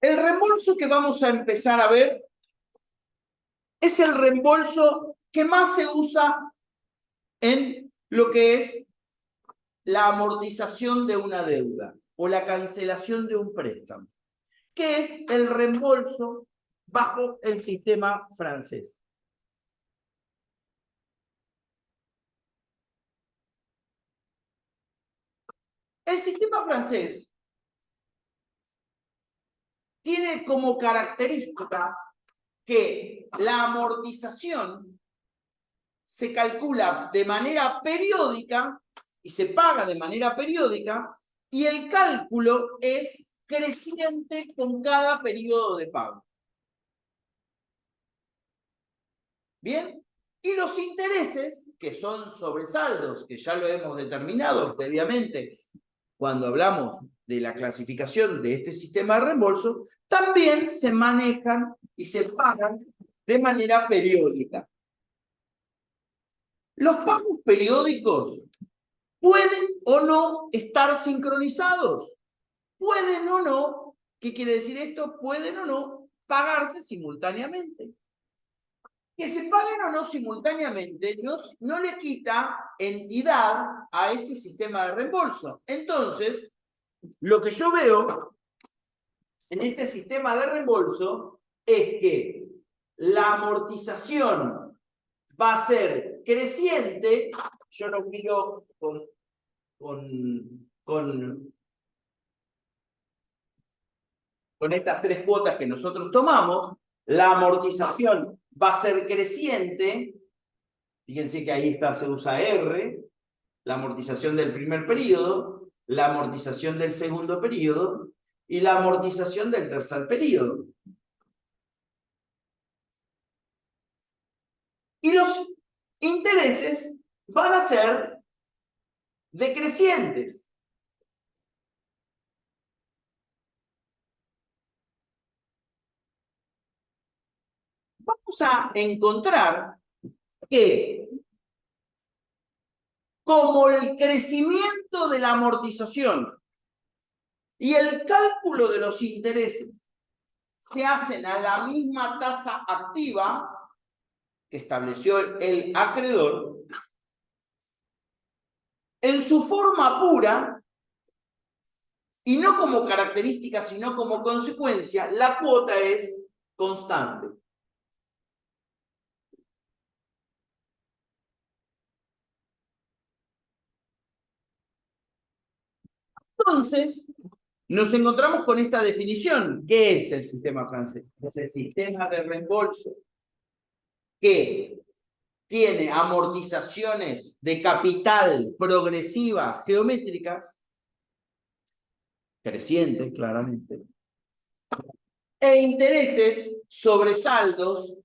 El reembolso que vamos a empezar a ver es el reembolso que más se usa en lo que es la amortización de una deuda o la cancelación de un préstamo, que es el reembolso bajo el sistema francés. El sistema francés tiene como característica que la amortización se calcula de manera periódica y se paga de manera periódica, y el cálculo es creciente con cada periodo de pago. ¿Bien? Y los intereses, que son sobresaldos, que ya lo hemos determinado previamente cuando hablamos de la clasificación de este sistema de reembolso, también se manejan y se pagan de manera periódica. Los pagos periódicos pueden o no estar sincronizados. Pueden o no, ¿qué quiere decir esto? Pueden o no pagarse simultáneamente. Que se paguen o no simultáneamente no le quita entidad a este sistema de reembolso. Entonces, lo que yo veo en este sistema de reembolso es que la amortización va a ser creciente. Yo lo miro con estas tres cuotas que nosotros tomamos. La amortización va a ser creciente. Fíjense que ahí está, se usa R, la amortización del primer periodo, la amortización del segundo periodo y la amortización del tercer periodo. Y los intereses van a ser decrecientes. Vamos a encontrar que como el crecimiento de la amortización y el cálculo de los intereses se hacen a la misma tasa activa que estableció el acreedor, en su forma pura, y no como característica, sino como consecuencia, la cuota es constante. Entonces, nos encontramos con esta definición. ¿Qué es el sistema francés? Es el sistema de reembolso que tiene amortizaciones de capital progresivas geométricas, crecientes claramente, e intereses sobre saldos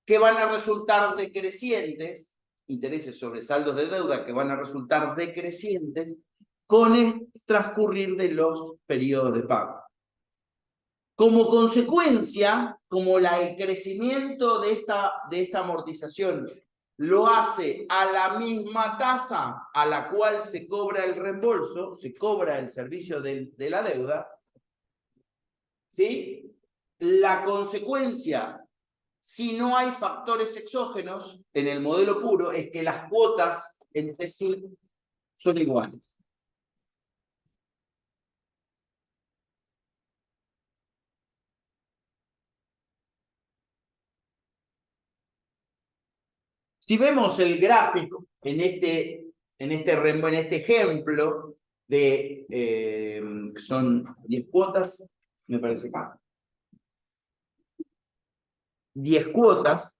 que van a resultar decrecientes, intereses sobre saldos de deuda que van a resultar decrecientes con el transcurrir de los periodos de pago. Como consecuencia, como el crecimiento de esta amortización lo hace a la misma tasa a la cual se cobra el reembolso, se cobra el servicio de la deuda, ¿sí? La consecuencia, si no hay factores exógenos en el modelo puro, es que las cuotas entre sí son iguales. Si vemos el gráfico en este ejemplo de que son 10 cuotas, me parece que 10 cuotas,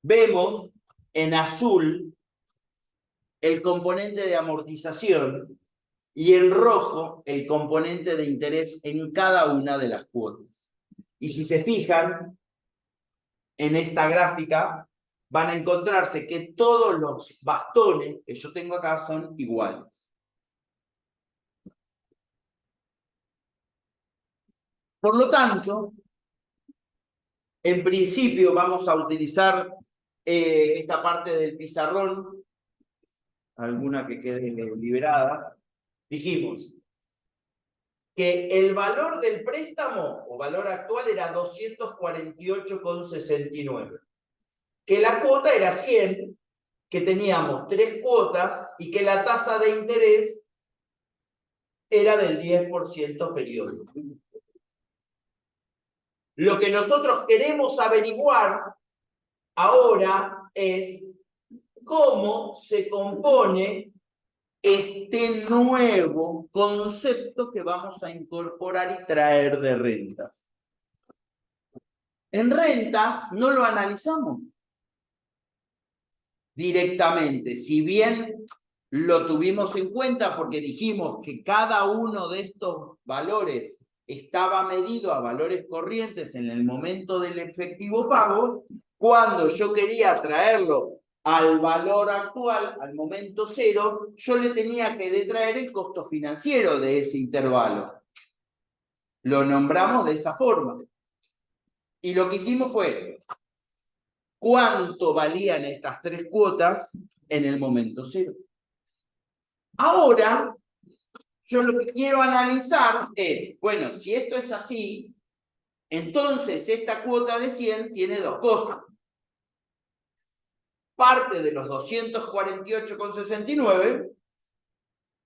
vemos en azul el componente de amortización y en rojo el componente de interés en cada una de las cuotas. Y si se fijan en esta gráfica, van a encontrarse que todos los bastones que yo tengo acá son iguales. Por lo tanto, en principio vamos a utilizar esta parte del pizarrón. alguna que quede liberada, dijimos que el valor del préstamo o valor actual era 248,69, que la cuota era 100, que teníamos 3 cuotas y que la tasa de interés era del 10% periódico. Lo que nosotros queremos averiguar ahora es cómo se compone este nuevo concepto que vamos a incorporar y traer de rentas. En rentas no lo analizamos directamente, si bien lo tuvimos en cuenta porque dijimos que cada uno de estos valores estaba medido a valores corrientes en el momento del efectivo pago. Cuando yo quería traerlo al valor actual, al momento cero, yo le tenía que detraer el costo financiero de ese intervalo. Lo nombramos de esa forma. Y lo que hicimos fue, ¿cuánto valían estas 3 cuotas en el momento cero? Ahora, yo lo que quiero analizar es, bueno, si esto es así, entonces esta cuota de 100 tiene 2 cosas. Parte de los 248,69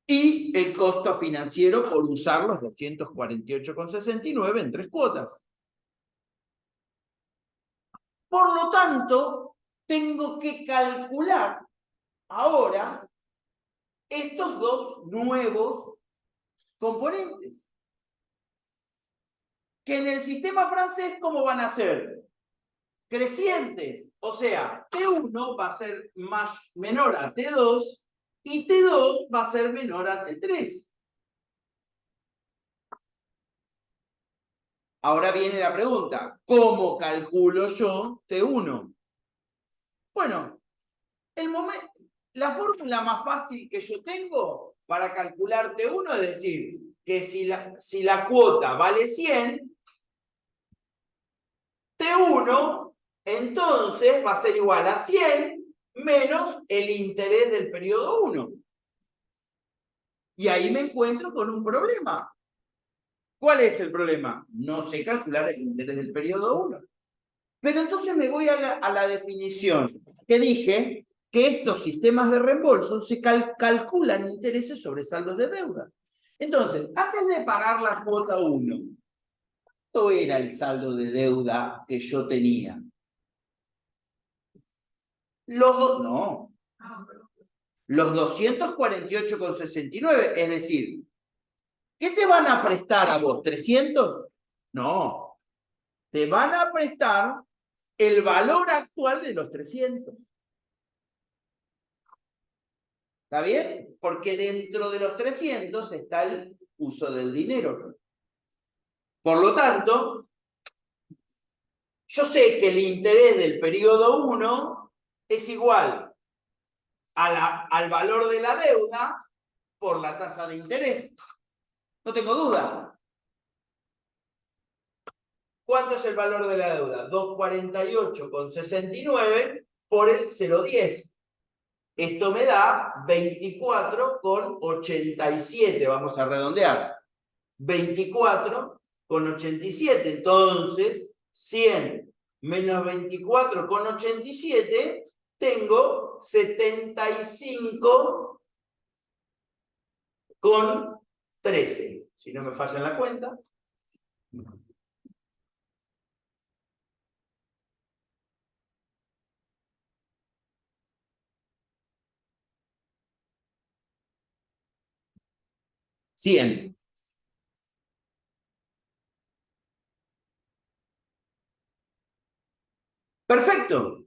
y el costo financiero por usar los 248,69 en 3 cuotas. Por lo tanto, tengo que calcular ahora estos 2 nuevos componentes. Que en el sistema francés, ¿cómo van a ser? Crecientes. O sea, T1 va a ser menor a T2 y T2 va a ser menor a T3. Ahora viene la pregunta, ¿cómo calculo yo T1? Bueno, la fórmula más fácil que yo tengo para calcular T1 es decir, que si la cuota vale 100, T1 entonces va a ser igual a 100 menos el interés del periodo 1. Y ahí me encuentro con un problema. ¿Cuál es el problema? No sé calcular el interés del periodo 1. Pero entonces me voy a la definición que dije que estos sistemas de reembolso se calculan intereses sobre saldos de deuda. Entonces, antes de pagar la cuota 1, ¿cuánto era el saldo de deuda que yo tenía? Los 248,69, es decir, ¿qué te van a prestar a vos? ¿300? No, te van a prestar el valor actual de los 300. ¿Está bien? Porque dentro de los 300 está el uso del dinero. Por lo tanto, yo sé que el interés del periodo 1 es igual al valor de la deuda por la tasa de interés. No tengo dudas. ¿Cuánto es el valor de la deuda? 248,69 por el 0,10. Esto me da 24,87. Vamos a redondear. 24,87. Entonces, 100 menos 24,87, tengo 75,13. Si no me falla la cuenta. $100. Perfecto.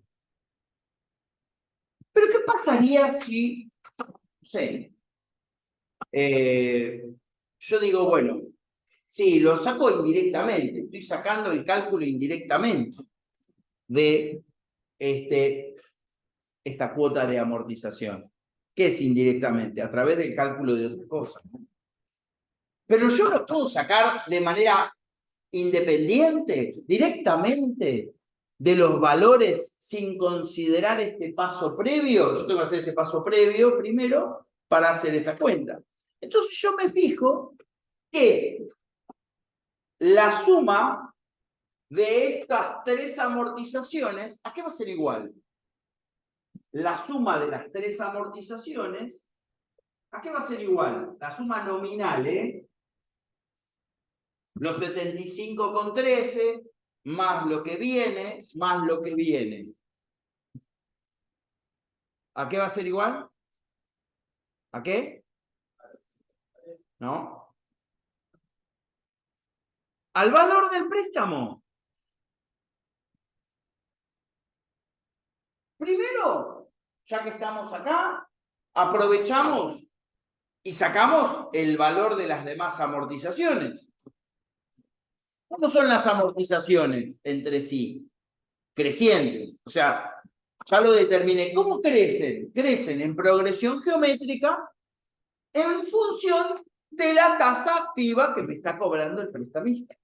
Pero ¿qué pasaría si, no sé, yo digo, bueno, sí, lo saco indirectamente, estoy sacando el cálculo indirectamente de esta cuota de amortización? ¿Qué es indirectamente? A través del cálculo de otras cosas. Pero yo lo puedo sacar de manera independiente, directamente. de los valores sin considerar este paso previo. Yo tengo que hacer este paso previo primero para hacer esta cuenta. Entonces yo me fijo que la suma de estas tres amortizaciones, ¿a qué va a ser igual? La suma de las tres amortizaciones, ¿a qué va a ser igual? La suma nominal, Los 75,13 más lo que viene, más lo que viene. ¿A qué va a ser igual? ¿A qué? ¿No? Al valor del préstamo. Primero, ya que estamos acá, aprovechamos y sacamos el valor de las demás amortizaciones. ¿Cómo son las amortizaciones entre sí? Crecientes. O sea, ya lo determiné. ¿Cómo crecen? Crecen en progresión geométrica en función de la tasa activa que me está cobrando el prestamista.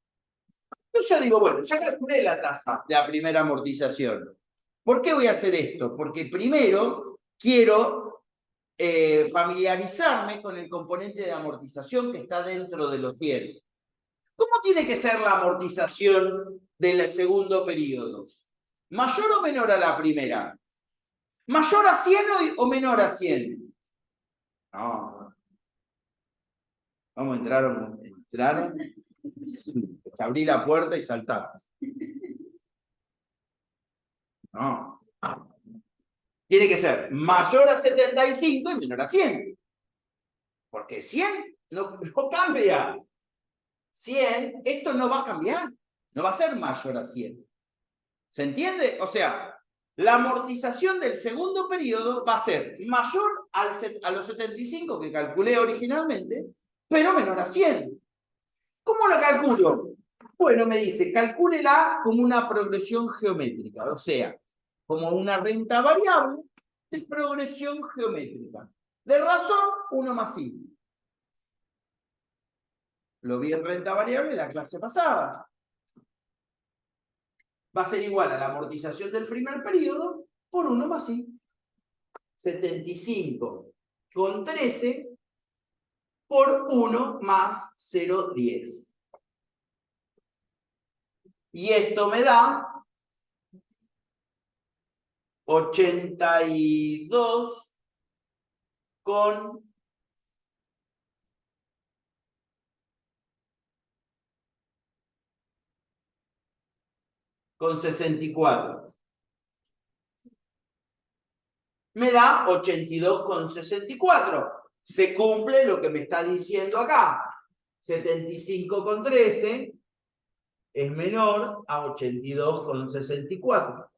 Entonces yo digo, bueno, ya calculé la tasa de la primera amortización. ¿Por qué voy a hacer esto? Porque primero quiero familiarizarme con el componente de amortización que está dentro de los bienes. ¿Cómo tiene que ser la amortización del segundo periodo? ¿Mayor o menor a la primera? ¿Mayor a 100 o menor a 100? No. Vamos, entraron. Abrí la puerta y saltar. No. Tiene que ser mayor a 75 y menor a 100. Porque 100 no cambia. 100, esto no va a cambiar. No va a ser mayor a 100. ¿Se entiende? O sea, la amortización del segundo periodo va a ser mayor a los 75 que calculé originalmente, pero menor a 100. ¿Cómo lo calculo? Bueno, me dice, calcúlela como una progresión geométrica, o sea, como una renta variable de progresión geométrica. De razón, 1 más i. Lo vi en renta variable en la clase pasada. Va a ser igual a la amortización del primer periodo por 1 más i. 75,13 por 1 más 0,10. Y esto me da 82 con 64. Me da 82,64. Se cumple lo que me está diciendo acá. 75,13 es menor a 82,64.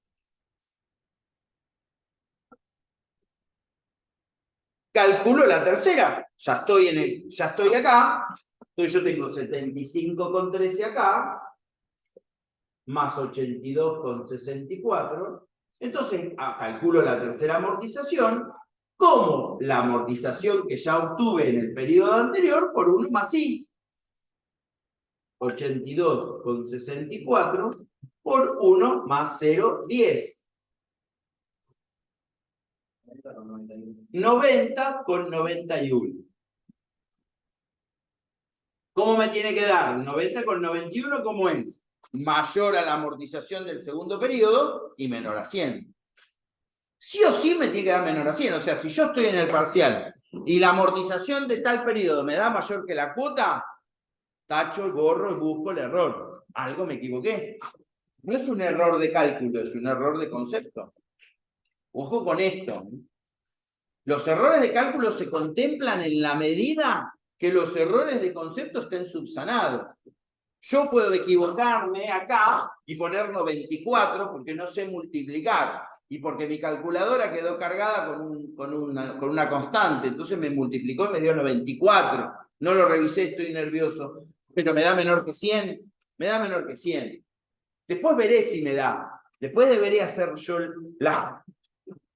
Calculo la tercera. Ya estoy acá. Entonces yo tengo 75,13 acá, más 82,64. Entonces calculo la tercera amortización como la amortización que ya obtuve en el periodo anterior por 1 más i. 82,64 por 1 más 0,10. 90,91. ¿Cómo me tiene que dar? 90,91, ¿cómo es? Mayor a la amortización del segundo periodo y menor a 100. Sí o sí me tiene que dar menor a 100. O sea, si yo estoy en el parcial y la amortización de tal periodo me da mayor que la cuota, tacho, borro y busco el error. Algo me equivoqué. No es un error de cálculo, es un error de concepto. Ojo con esto. Los errores de cálculo se contemplan en la medida que los errores de concepto estén subsanados. Yo puedo equivocarme acá y poner 94 porque no sé multiplicar y porque mi calculadora quedó cargada con una constante. Entonces me multiplicó y me dio 94. No lo revisé, estoy nervioso. Pero me da menor que 100. Me da menor que 100. Después veré si me da. Después debería hacer yo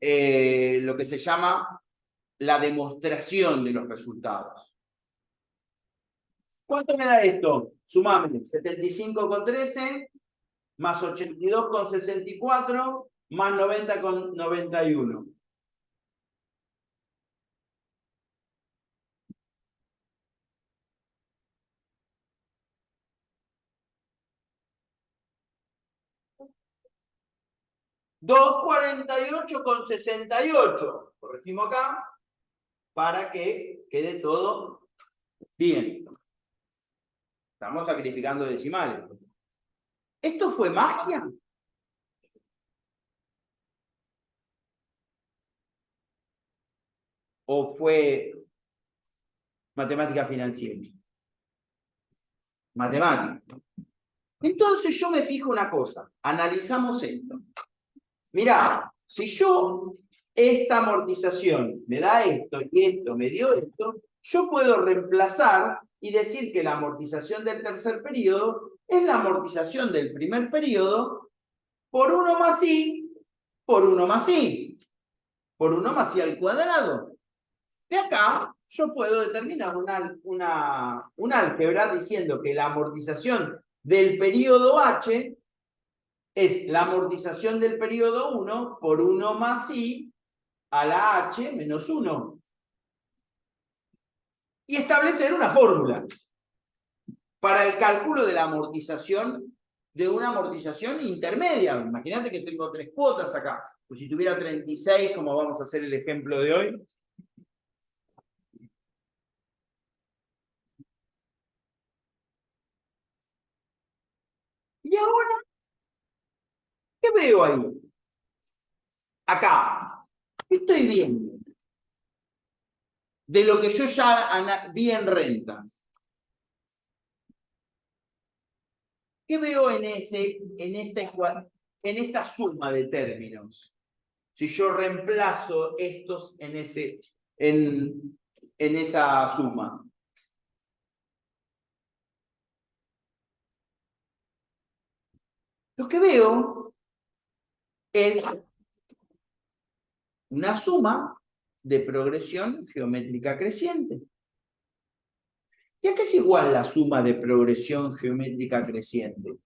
lo que se llama la demostración de los resultados. ¿Cuánto me da esto? Sumame. 75,13 más 82,64, más 90,91. $248,68. Corregimos acá para que quede todo bien. Estamos sacrificando decimales. ¿Esto fue magia? ¿O fue matemática financiera? Matemática. Entonces yo me fijo una cosa. Analizamos esto. Mirá, si yo esta amortización me da esto y esto me dio esto, yo puedo reemplazar y decir que la amortización del tercer periodo es la amortización del primer periodo por 1 más i, por 1 más i, por 1 más i al cuadrado. De acá yo puedo determinar una álgebra diciendo que la amortización del periodo h es la amortización del periodo 1 por 1 más i a la h menos 1. Y establecer una fórmula para el cálculo de la amortización, de una amortización intermedia. Imagínate que tengo 3 cuotas acá. Pues si tuviera 36, como vamos a hacer el ejemplo de hoy. Y ahora, ¿qué veo ahí? Acá, ¿qué estoy viendo? De lo que yo ya vi en rentas. ¿Qué veo en esta suma de términos? Si yo reemplazo estos en esa suma. Lo que veo es una suma de progresión geométrica creciente. ¿Y a qué es igual la suma de progresión geométrica creciente?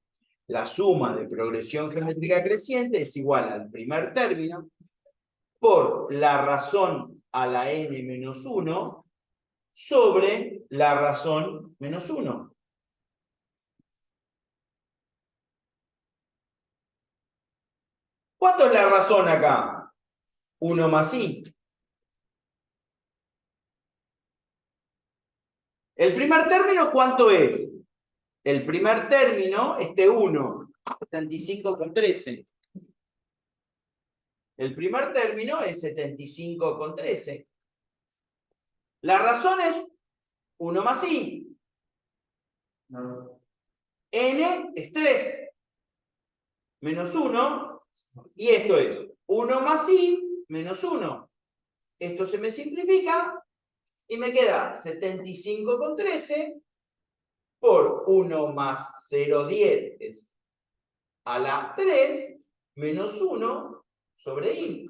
La suma de progresión geométrica creciente es igual al primer término por la razón a la n menos 1 sobre la razón menos 1. ¿Cuánto es la razón acá? 1 más i. ¿El primer término cuánto es? El primer término, 1, 75,13. El primer término es 75,13. La razón es 1 más i. N es 3. Menos 1. Y esto es 1 más i menos 1. Esto se me simplifica y me queda 75,13 por 1 más 0,10 es a la 3 menos 1 sobre i.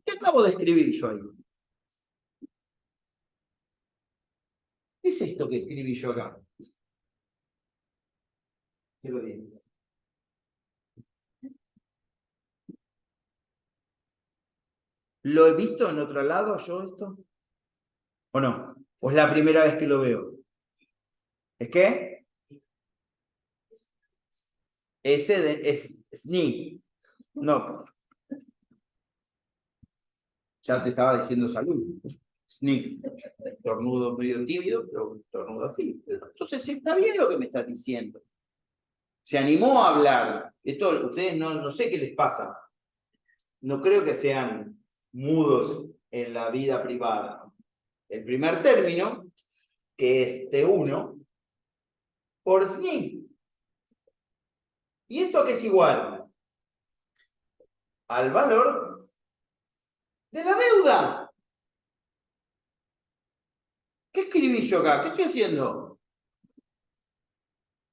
¿Qué acabo de escribir yo ahí? ¿Qué es esto que escribí yo acá? 0,10. ¿Lo he visto en otro lado yo esto? ¿O no? ¿O es la primera vez que lo veo? ¿Es qué? Es SNI. No. Ya te estaba diciendo salud. SNI. Tornudo medio tímido, pero tornudo así. Entonces está bien lo que me estás diciendo. Se animó a hablar. Esto, ustedes no sé qué les pasa. No creo que sean mudos en la vida privada. El primer término, que es T1, por SNI. ¿Y esto qué es igual? Al valor de la deuda. ¿Qué escribí yo acá? ¿Qué estoy haciendo?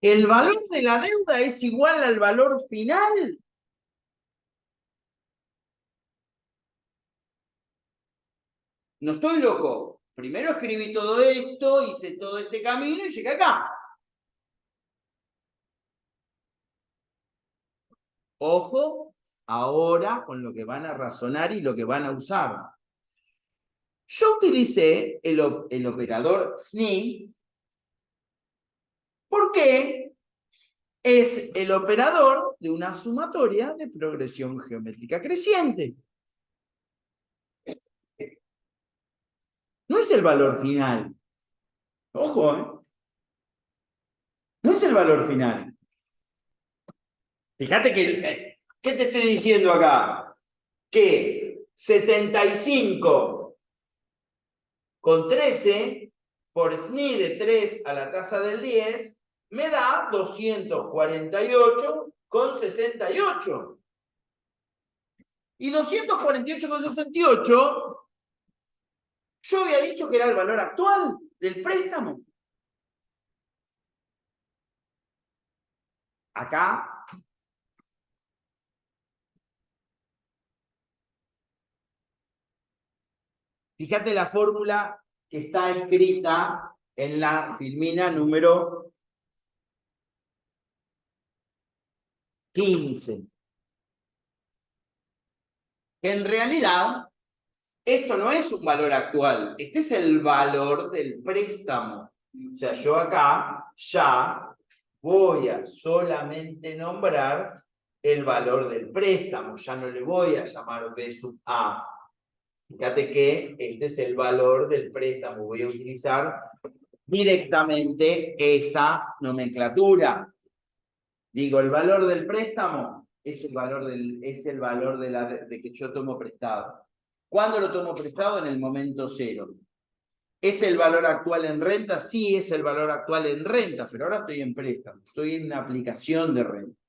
¿El valor de la deuda es igual al valor final? No estoy loco. Primero escribí todo esto, hice todo este camino y llegué acá. Ojo, ahora con lo que van a razonar y lo que van a usar. Yo utilicé el operador SNI porque es el operador de una sumatoria de progresión geométrica creciente. No es el valor final. Ojo, ¿eh? No es el valor final. Fíjate que, ¿qué te estoy diciendo acá? Que 75 con 13 por SNI de 3 a la tasa del 10 me da 248 con 68. Y 248 con 68, yo había dicho que era el valor actual del préstamo. Acá, fíjate la fórmula que está escrita en la filmina número 15. Que en realidad, esto no es un valor actual, este es el valor del préstamo. O sea, yo acá ya voy a solamente nombrar el valor del préstamo, ya no le voy a llamar B sub A. Fíjate que este es el valor del préstamo, voy a utilizar directamente esa nomenclatura. Digo, el valor del préstamo es el valor de que yo tomo prestado. ¿Cuándo lo tomo prestado? En el momento cero. ¿Es el valor actual en renta? Sí, es el valor actual en renta, pero ahora estoy en préstamo, estoy en una aplicación de renta.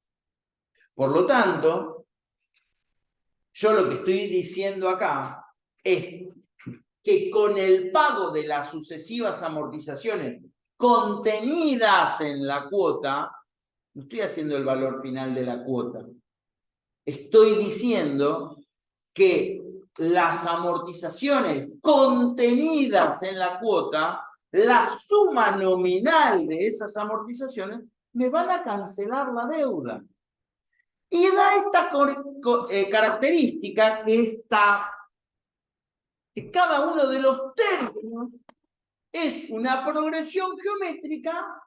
Por lo tanto, yo lo que estoy diciendo acá es que con el pago de las sucesivas amortizaciones contenidas en la cuota, no estoy haciendo el valor final de la cuota, estoy diciendo que las amortizaciones contenidas en la cuota, la suma nominal de esas amortizaciones, me van a cancelar la deuda. Y da esta característica que cada uno de los términos es una progresión geométrica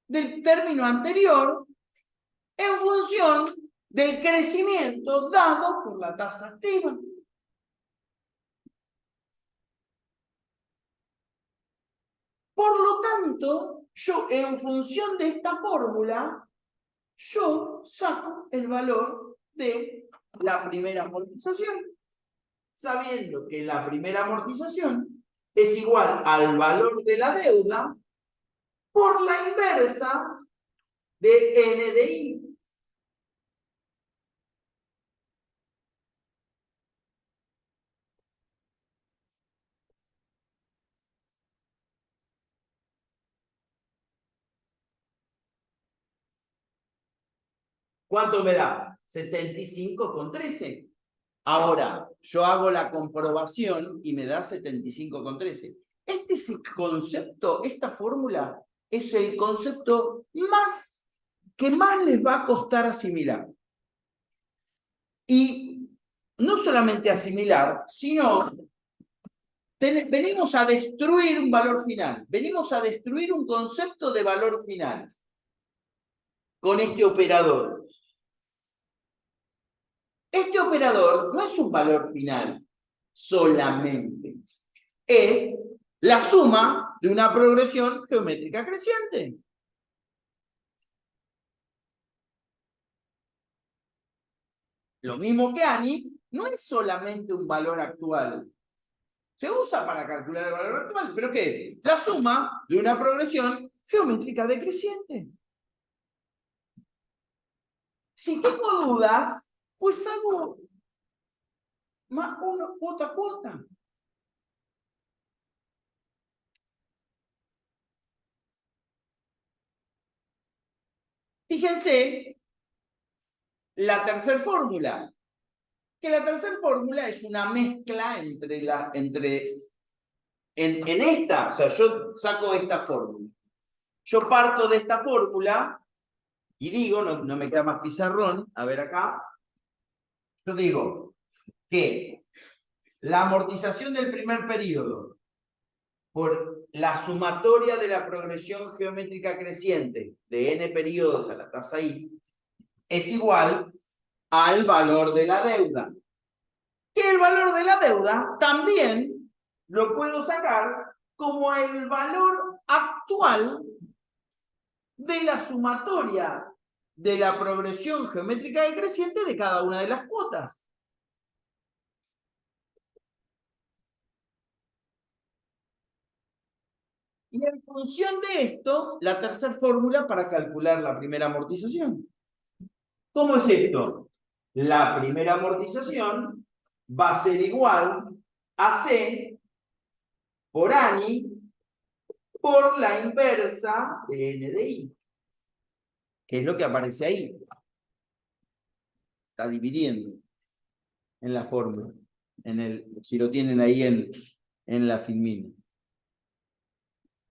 del término anterior en función del crecimiento dado por la tasa activa. Por lo tanto, yo en función de esta fórmula, yo saco el valor de la primera amortización, sabiendo que la primera amortización es igual al valor de la deuda por la inversa de N de I. ¿Cuánto me da? 75,13. Ahora, yo hago la comprobación y me da 75,13. Este es el concepto, esta fórmula es el concepto que más les va a costar asimilar. Y no solamente asimilar, sino venimos a destruir un valor final, venimos a destruir un concepto de valor final con este operador. Este operador no es un valor final solamente, es la suma de una progresión geométrica creciente. Lo mismo que ANI, no es solamente un valor actual. Se usa para calcular el valor actual, pero ¿qué es? La suma de una progresión geométrica decreciente. Si tengo dudas, pues hago más uno cuota a cuota. Fíjense la tercera fórmula, que la tercera fórmula es una mezcla en esta, o sea, yo saco esta fórmula. Yo parto de esta fórmula y digo, no me queda más pizarrón, a ver acá, Yo digo que la amortización del primer periodo por la sumatoria de la progresión geométrica creciente de n periodos a la tasa i es igual al valor de la deuda. Que el valor de la deuda también lo puedo sacar como el valor actual de la sumatoria de la progresión geométrica decreciente de cada una de las cuotas. Y en función de esto, la tercera fórmula para calcular la primera amortización. ¿Cómo es esto? La primera amortización va a ser igual a C por ANI por la inversa de N de I, que es lo que aparece ahí. Está dividiendo en la fórmula, si lo tienen ahí en la filmina.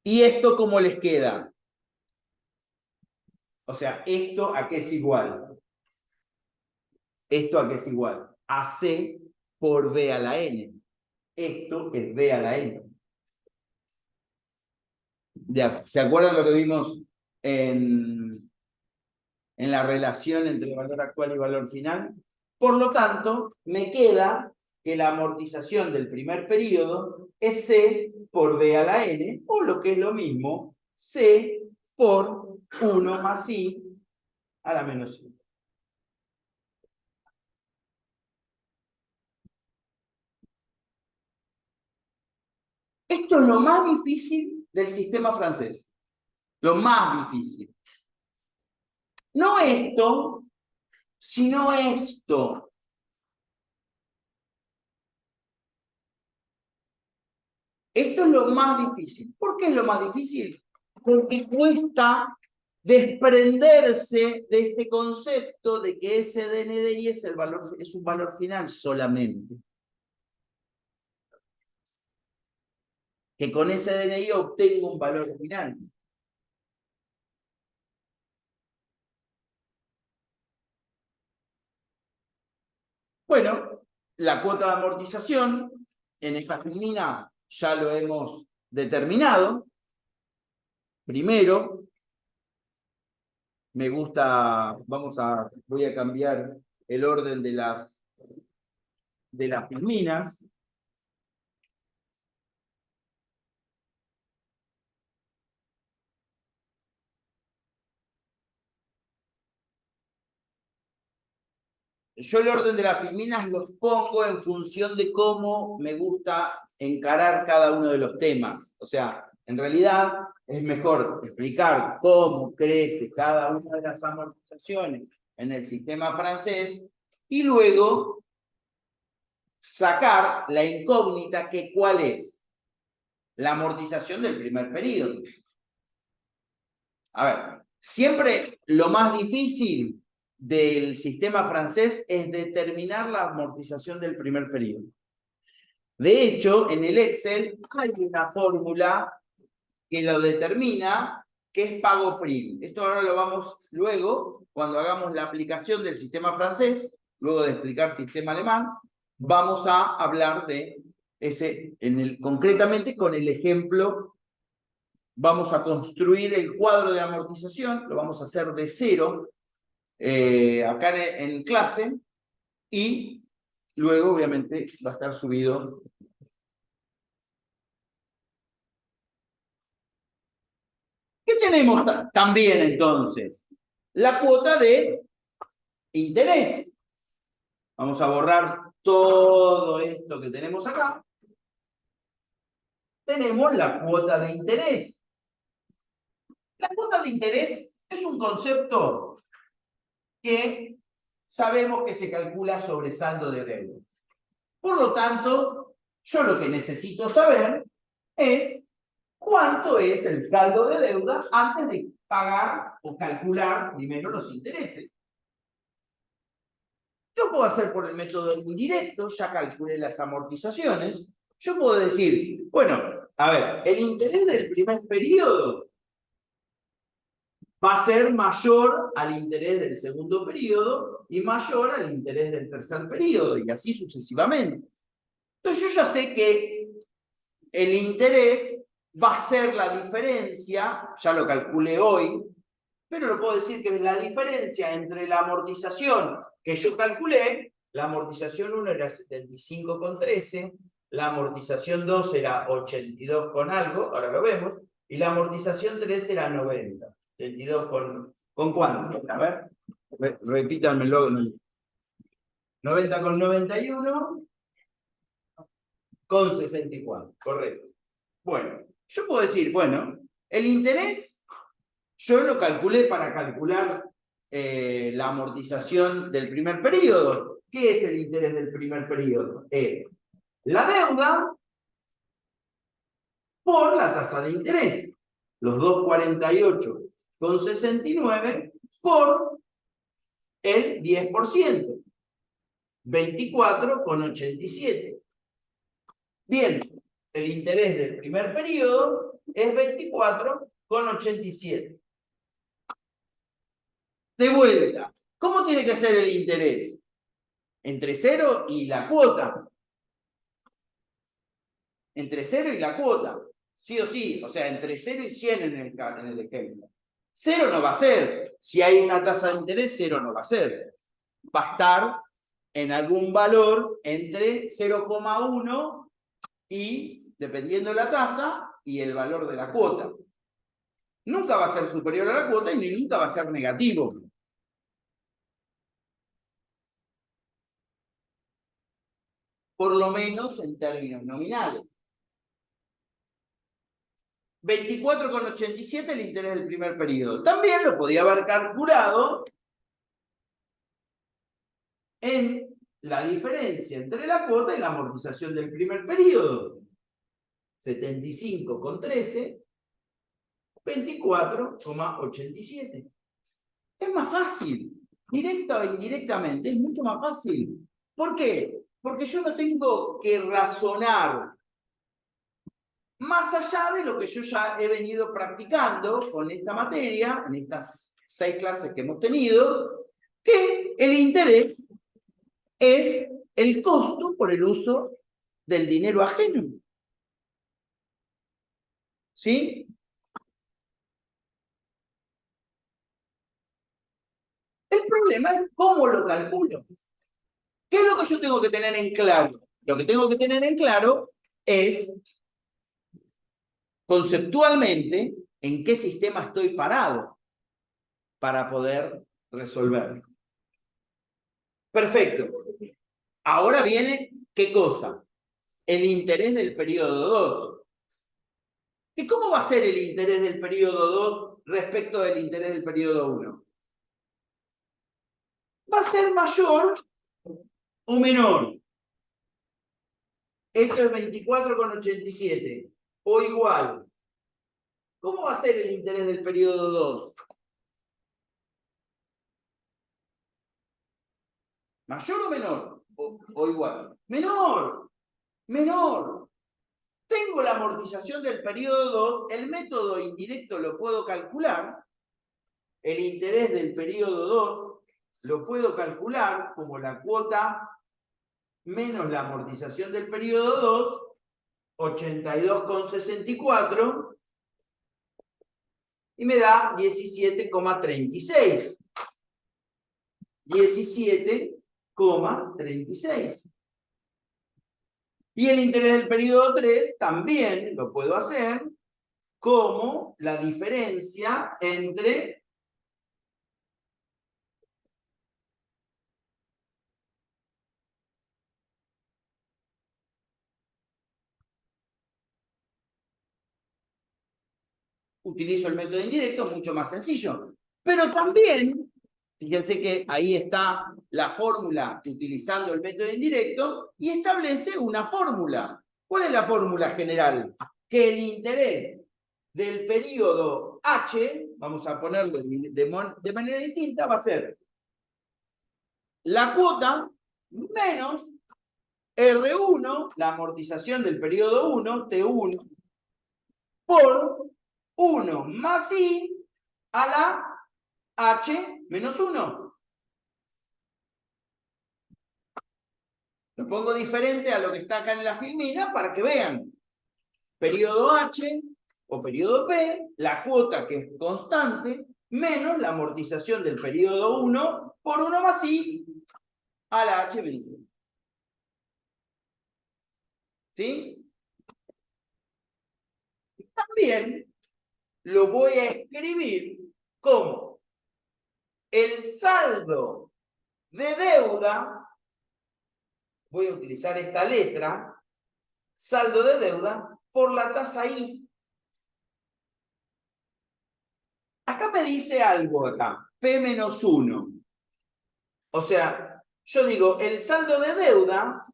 ¿Y esto cómo les queda? O sea, ¿esto a qué es igual? ¿Esto a qué es igual? A C por B a la N. Esto es B a la N. Ya, ¿se acuerdan lo que vimos en la relación entre valor actual y valor final? Por lo tanto, me queda que la amortización del primer periodo es C por B a la N, o lo que es lo mismo, C por 1 más I a la menos I. Esto es lo más difícil del sistema francés. Lo más difícil. No esto, sino esto. Esto es lo más difícil. ¿Por qué es lo más difícil? Porque cuesta desprenderse de este concepto de que ese DNDI es un valor final solamente. Que con ese DNI obtengo un valor final. Bueno, la cuota de amortización en esta filmina ya lo hemos determinado. Primero, voy a cambiar el orden de las filminas. Yo el orden de las filminas los pongo en función de cómo me gusta encarar cada uno de los temas. O sea, en realidad es mejor explicar cómo crece cada una de las amortizaciones en el sistema francés y luego sacar la incógnita que ¿cuál es? La amortización del primer periodo. A ver, siempre lo más difícil del sistema francés es determinar la amortización del primer periodo. De hecho, en el Excel hay una fórmula que lo determina, que es pago prim. Esto ahora lo vamos luego, cuando hagamos la aplicación del sistema francés, luego de explicar sistema alemán, vamos a hablar de ese, concretamente con el ejemplo. Vamos a construir el cuadro de amortización, lo vamos a hacer de cero, acá en clase, y luego obviamente va a estar subido. ¿Qué tenemos también entonces? La cuota de interés. Vamos a borrar todo esto que tenemos acá. Tenemos la cuota de interés. La cuota de interés es un concepto que sabemos que se calcula sobre saldo de deuda. Por lo tanto, yo lo que necesito saber es cuánto es el saldo de deuda antes de pagar o calcular primero los intereses. Yo puedo hacer por el método indirecto, ya calculé las amortizaciones. Yo puedo decir, bueno, a ver, el interés del primer periodo va a ser mayor al interés del segundo periodo y mayor al interés del tercer periodo, y así sucesivamente. Entonces yo ya sé que el interés va a ser la diferencia, ya lo calculé hoy, pero lo puedo decir que es la diferencia entre la amortización que yo calculé, la amortización 1 era 75,13, la amortización 2 era 82 con algo, ahora lo vemos, y la amortización 3 era 90. 82 ¿con cuánto? A ver, repítanmelo. 90 con 91 con 64, correcto. Bueno, yo puedo decir, bueno, el interés, yo lo calculé para calcular la amortización del primer periodo. ¿Qué es el interés del primer periodo? La deuda por la tasa de interés. Los 2,48,69 por el 10%. 24,87. Bien, el interés del primer periodo es 24,87. De vuelta, ¿cómo tiene que ser el interés? Entre 0 y la cuota. Entre 0 y la cuota. Sí o sí, o sea, entre 0 y 100 en el ejemplo. 0 no va a ser. Si hay una tasa de interés, 0 no va a ser. Va a estar en algún valor entre 0,1 y, dependiendo de la tasa, y el valor de la cuota. Nunca va a ser superior a la cuota y nunca va a ser negativo. Por lo menos en términos nominales. 24,87 el interés del primer periodo. También lo podía haber calculado en la diferencia entre la cuota y la amortización del primer periodo. 75,13, 24,87. Es más fácil. Directa o indirectamente, es mucho más fácil. ¿Por qué? Porque yo no tengo que razonar más allá de lo que yo ya he venido practicando con esta materia, en estas 6 clases que hemos tenido, que el interés es el costo por el uso del dinero ajeno. ¿Sí? El problema es cómo lo calculo. ¿Qué es lo que yo tengo que tener en claro? Lo que tengo que tener en claro es, conceptualmente, en qué sistema estoy parado para poder resolverlo. Perfecto. Ahora viene, ¿qué cosa? El interés del periodo 2. ¿Y cómo va a ser el interés del periodo 2 respecto del interés del periodo 1? ¿Va a ser mayor o menor? Esto es 24,87. O igual. ¿Cómo va a ser el interés del periodo 2? ¿Mayor o menor? O igual. ¡Menor! ¡Menor! Tengo la amortización del periodo 2, el método indirecto lo puedo calcular, el interés del periodo 2 lo puedo calcular como la cuota menos la amortización del periodo 2, 82,64, y me da 17,36. 17,36. Y el interés del periodo 3 también lo puedo hacer como la diferencia entre utilizo el método indirecto, mucho más sencillo. Pero también, fíjense que ahí está la fórmula utilizando el método indirecto y establece una fórmula. ¿Cuál es la fórmula general? Que el interés del periodo H, vamos a ponerlo de manera distinta, va a ser la cuota menos R1, la amortización del periodo 1, T1, por 1 más I a la H menos 1. Lo pongo diferente a lo que está acá en la filmina para que vean. Periodo H o periodo P, la cuota que es constante, menos la amortización del periodo 1 por 1 más I a la H menos 1. ¿Sí? También lo voy a escribir como el saldo de deuda, voy a utilizar esta letra, saldo de deuda por la tasa I. Acá me dice algo acá, P menos 1. O sea, yo digo, el saldo de deuda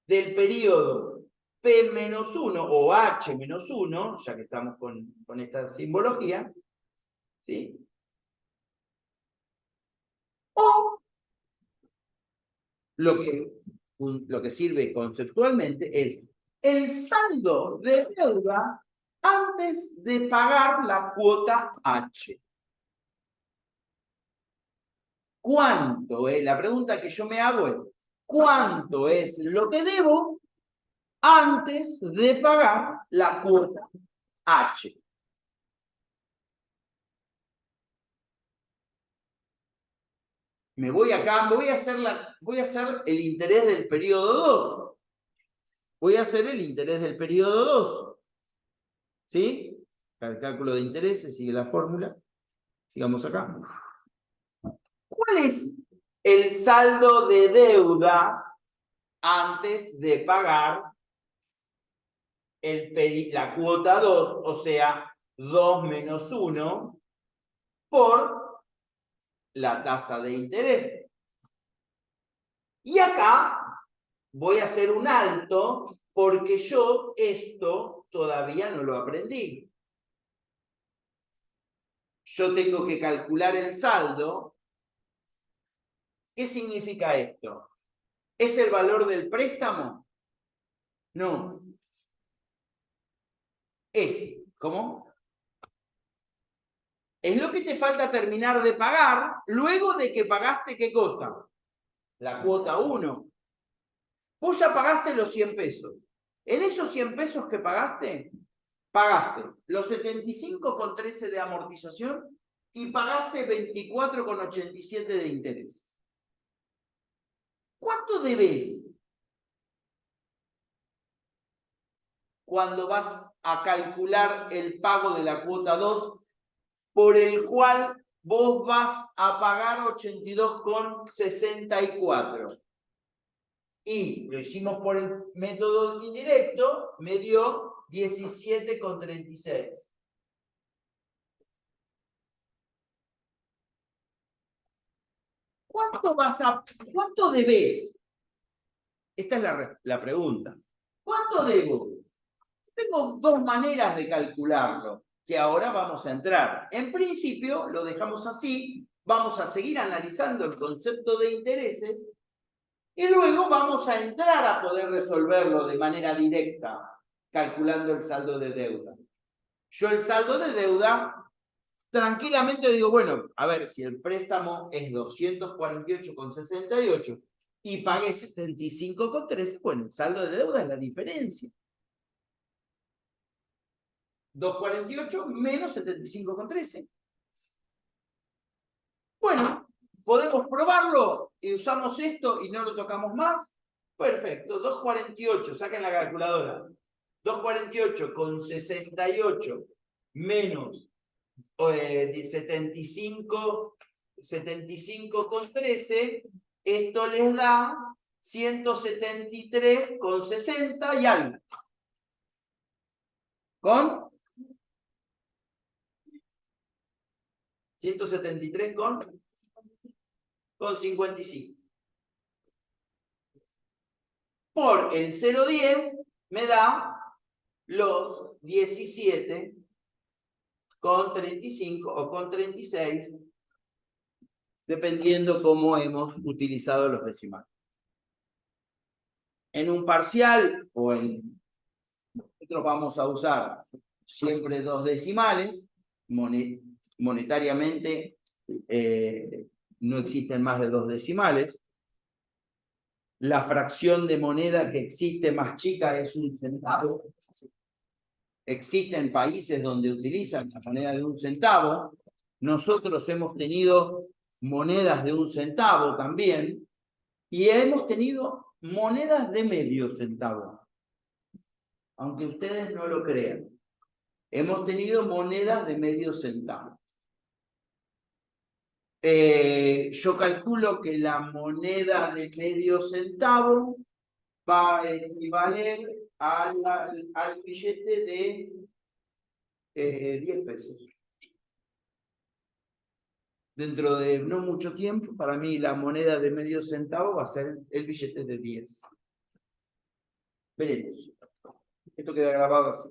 del periodo P menos 1 o H menos 1, ya que estamos con esta simbología, ¿sí? O lo que sirve conceptualmente es el saldo de deuda antes de pagar la cuota H. ¿Cuánto es? La pregunta que yo me hago es, ¿cuánto es lo que debo antes de pagar la cuota H? Me voy acá, voy a hacer el interés del periodo 2. Voy a hacer el interés del periodo 2. ¿Sí? El cálculo de intereses sigue la fórmula. Sigamos acá. ¿Cuál es el saldo de deuda antes de pagar la cuota 2? O sea, 2 menos 1 por la tasa de interés. Y acá voy a hacer un alto porque yo esto todavía no lo aprendí. Yo tengo que calcular el saldo. ¿Qué significa esto? ¿Es el valor del préstamo? No. ¿Cómo? Es lo que te falta terminar de pagar luego de que pagaste ¿qué cosa? La cuota 1. Vos ya pagaste los 100 pesos. En esos 100 pesos que pagaste los 75,13 de amortización y pagaste 24,87 de intereses. ¿Cuánto debes cuando vas a calcular el pago de la cuota 2 por el cual vos vas a pagar 82,64? Y lo hicimos por el método indirecto, me dio 17,36. ¿Cuánto debes? Esta es la pregunta. ¿Cuánto debo? Tengo dos maneras de calcularlo, que ahora vamos a entrar. En principio, lo dejamos así, vamos a seguir analizando el concepto de intereses y luego vamos a entrar a poder resolverlo de manera directa, calculando el saldo de deuda. Yo el saldo de deuda, tranquilamente digo, bueno, a ver, si el préstamo es 248,68 y pagué 75,13, bueno, el saldo de deuda es la diferencia. 248 menos 75,13. Bueno, ¿podemos probarlo y usamos esto y no lo tocamos más? Perfecto, 248, saquen la calculadora. 248,68 menos 75,13, esto les da 173,60 y algo. ¿Con? 173,55. Por el 0,10 me da los 17,35 o con 36, dependiendo cómo hemos utilizado los decimales. En un parcial o en nosotros vamos a usar siempre dos decimales, monetariamente no existen más de 2 decimales. La fracción de moneda que existe más chica es 1 centavo. Existen países donde utilizan la moneda de 1 centavo. Nosotros hemos tenido monedas de 1 centavo también. Y hemos tenido monedas de medio centavo. Aunque ustedes no lo crean. Hemos tenido monedas de medio centavo. Yo calculo que la moneda de medio centavo va a equivaler al billete de 10 pesos. Dentro de no mucho tiempo, para mí la moneda de medio centavo va a ser el billete de 10. Veremos. Esto queda grabado así.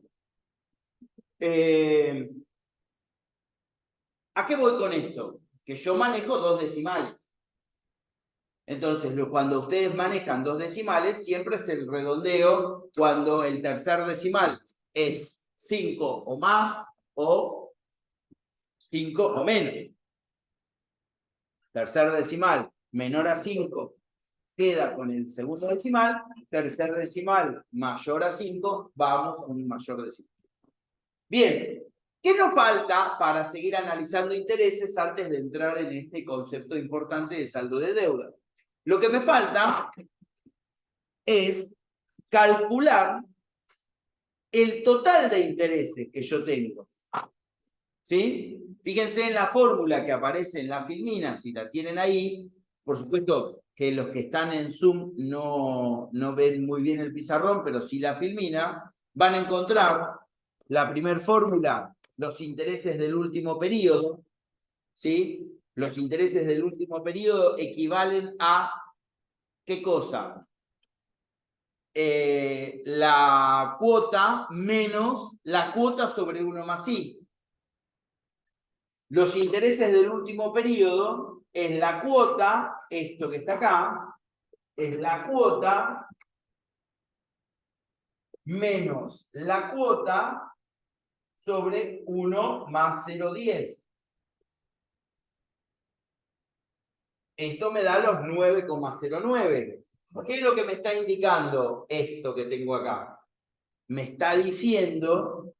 ¿A qué voy con esto? Que yo manejo 2 decimales. Entonces, cuando ustedes manejan 2 decimales, siempre es el redondeo cuando el tercer decimal es 5 o más o 5 o menos. Tercer decimal menor a 5 queda con el segundo decimal. Tercer decimal mayor a 5, vamos a un mayor decimal. Bien, ¿qué nos falta para seguir analizando intereses antes de entrar en este concepto importante de saldo de deuda? Lo que me falta es calcular el total de intereses que yo tengo. ¿Sí? Fíjense en la fórmula que aparece en la filmina, si la tienen ahí. Por supuesto que los que están en Zoom no ven muy bien el pizarrón, pero si la filmina, van a encontrar la primera fórmula, los intereses del último periodo. ¿Sí? Los intereses del último periodo equivalen a ¿qué cosa? La cuota menos la cuota sobre 1 más i. Los intereses del último periodo es la cuota, esto que está acá, es la cuota menos la cuota sobre 1 más 0,10. Esto me da los 9,09. ¿Qué es lo que me está indicando esto que tengo acá? Me está diciendo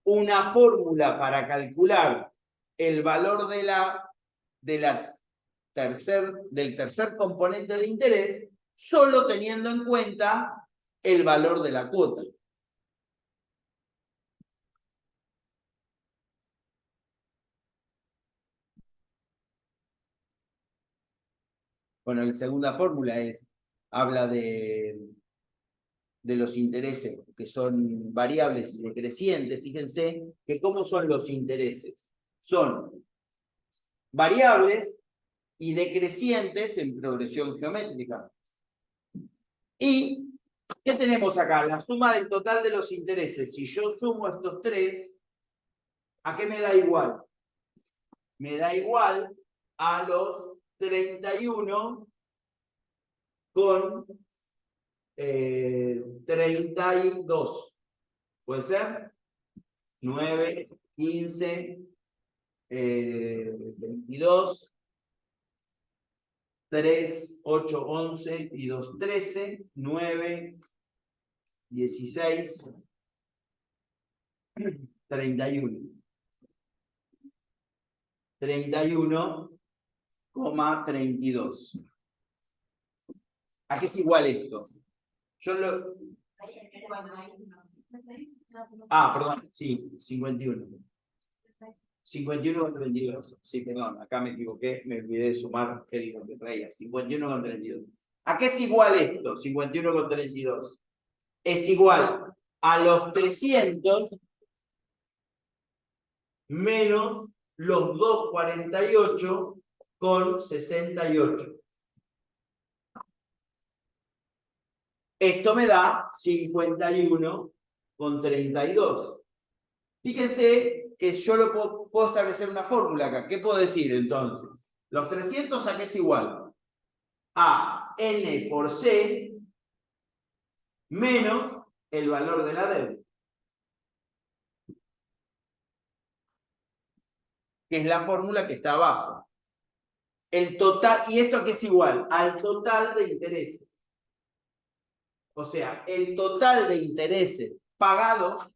una fórmula para calcular el valor del tercer componente de interés, solo teniendo en cuenta el valor de la cuota. Bueno, la segunda fórmula habla de los intereses que son variables y decrecientes. Fíjense que ¿cómo son los intereses? Son variables y decrecientes en progresión geométrica. ¿Y qué tenemos acá? La suma del total de los intereses. Si yo sumo estos tres, ¿a qué me da igual? Me da igual a los 31 con 32. ¿Puede ser? 9, 15, 22, 3, 8, 11 y 2, 13, 9, 16, 31. 31,32. ¿A qué es igual esto? Yo lo... perdón, sí, 51. 51 con 32. Sí, perdón, acá me equivoqué, me olvidé de sumar el que traía. 51 con 32. ¿A qué es igual esto? 51 con 32. Es igual a los 300 menos los 248 con 68. Esto me da 51 con 32. Fíjense que yo lo puedo establecer una fórmula acá. ¿Qué puedo decir entonces? Los 300 ¿a qué es igual? A n por c menos el valor de la deuda. que es la fórmula que está abajo. El total, ¿y esto qué es igual? Al total de intereses. O sea, el total de intereses pagados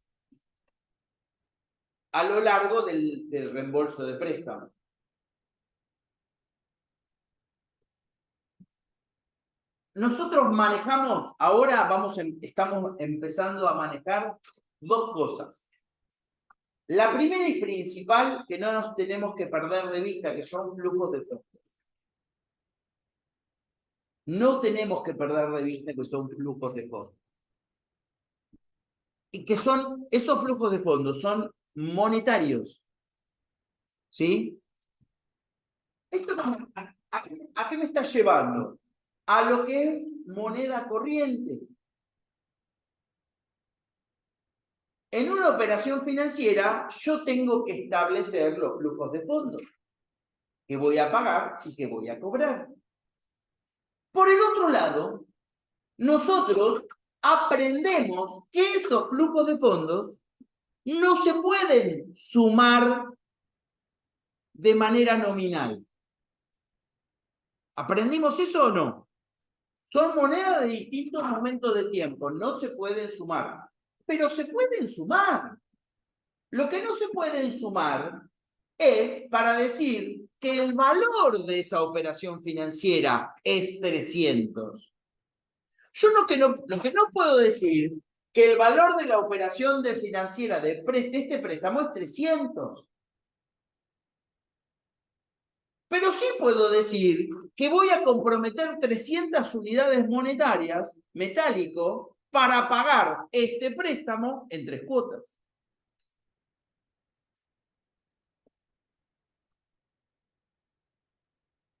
a lo largo del reembolso de préstamo. Nosotros manejamos, ahora estamos empezando a manejar dos cosas. La primera y principal, que no nos tenemos que perder de vista, que son flujos de fondos. No tenemos que perder de vista que son flujos de fondos. Y que son, esos flujos de fondos son monetarios. ¿Sí? ¿Esto a qué me está llevando? A lo que es moneda corriente. En una operación financiera, yo tengo que establecer los flujos de fondos que voy a pagar y que voy a cobrar. Por el otro lado, nosotros aprendemos que esos flujos de fondos no se pueden sumar de manera nominal. ¿Aprendimos eso o no? Son monedas de distintos momentos de tiempo, no se pueden sumar. Pero se pueden sumar. Lo que no se pueden sumar es para decir que el valor de esa operación financiera es 300. Yo lo que no puedo decir que el valor de la operación financiera de este préstamo es 300. Pero sí puedo decir que voy a comprometer 300 unidades monetarias, metálico, para pagar este préstamo en 3 cuotas.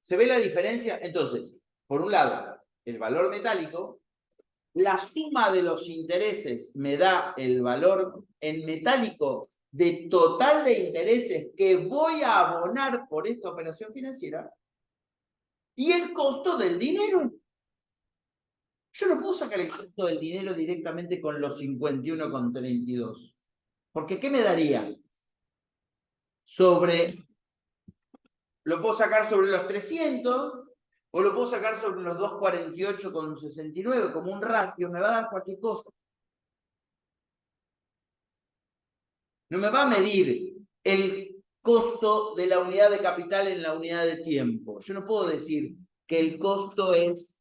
¿Se ve la diferencia? Entonces, por un lado, el valor metálico, la suma de los intereses me da el valor en metálico de total de intereses que voy a abonar por esta operación financiera y el costo del dinero. Yo no puedo sacar el costo del dinero directamente con los 51,32. Porque ¿qué me daría? Lo puedo sacar sobre los 300 o lo puedo sacar sobre los 248,69 como un ratio, me va a dar cualquier cosa. No me va a medir el costo de la unidad de capital en la unidad de tiempo. Yo no puedo decir que el costo es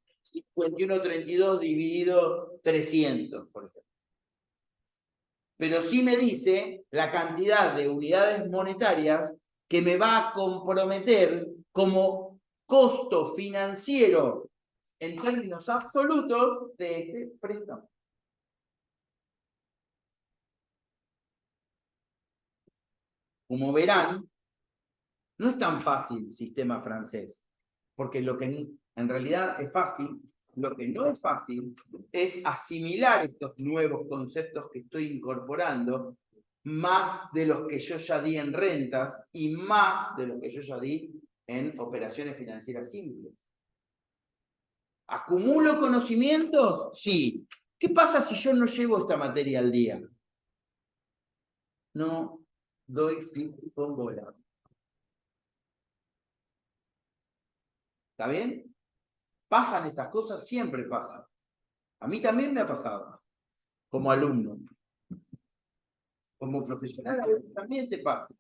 51,32 dividido 300, por ejemplo. Pero sí me dice la cantidad de unidades monetarias que me va a comprometer como costo financiero en términos absolutos de este préstamo. Como verán, no es tan fácil el sistema francés, porque lo que en realidad es fácil, lo que no es fácil es asimilar estos nuevos conceptos que estoy incorporando, más de los que yo ya di en rentas y más de los que yo ya di en operaciones financieras simples. ¿Acumulo conocimientos? Sí. ¿Qué pasa si yo no llevo esta materia al día? No doy clic con bola. ¿Está bien? ¿Pasan estas cosas? Siempre pasan. A mí también me ha pasado, como alumno. Como profesional también te pasa.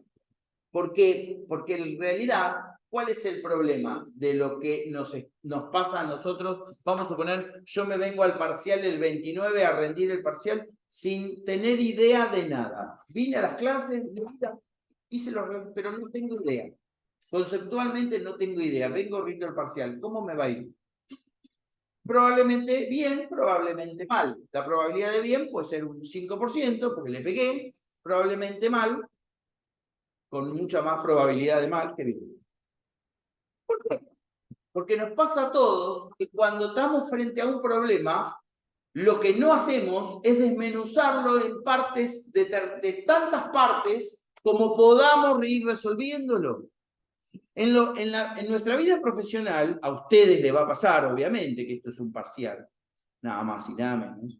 ¿Por qué? Porque en realidad, ¿cuál es el problema de lo que nos pasa a nosotros? Vamos a suponer, yo me vengo al parcial el 29 a rendir el parcial sin tener idea de nada. Vine a las clases, hice pero no tengo idea. Conceptualmente no tengo idea. Vengo rindo el parcial. ¿Cómo me va a ir? Probablemente bien, probablemente mal. La probabilidad de bien puede ser un 5% porque le pegué. Probablemente mal, con mucha más probabilidad de mal que bien. ¿Por qué? Porque nos pasa a todos que cuando estamos frente a un problema, lo que no hacemos es desmenuzarlo en partes, de tantas partes como podamos ir resolviéndolo. En nuestra vida profesional, a ustedes les va a pasar, obviamente, que esto es un parcial, nada más y nada menos.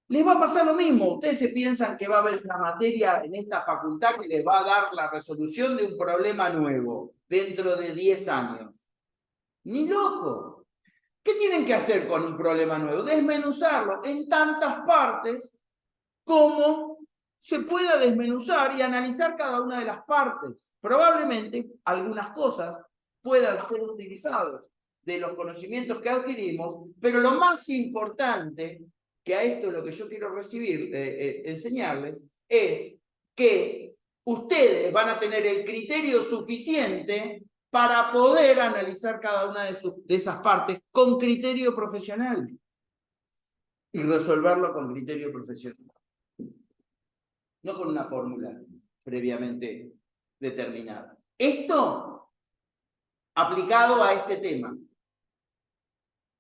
Les va a pasar lo mismo. Ustedes se piensan que va a haber una materia en esta facultad que les va a dar la resolución de un problema nuevo dentro de 10 años. Ni loco. ¿Qué tienen que hacer con un problema nuevo? Desmenuzarlo en tantas partes como se pueda desmenuzar y analizar cada una de las partes. Probablemente algunas cosas puedan ser utilizadas de los conocimientos que adquirimos, pero lo más importante, que a esto es lo que yo quiero enseñarles, es que ustedes van a tener el criterio suficiente para poder analizar cada una de esas partes con criterio profesional y resolverlo con criterio profesional, no con una fórmula previamente determinada. Esto aplicado a este tema.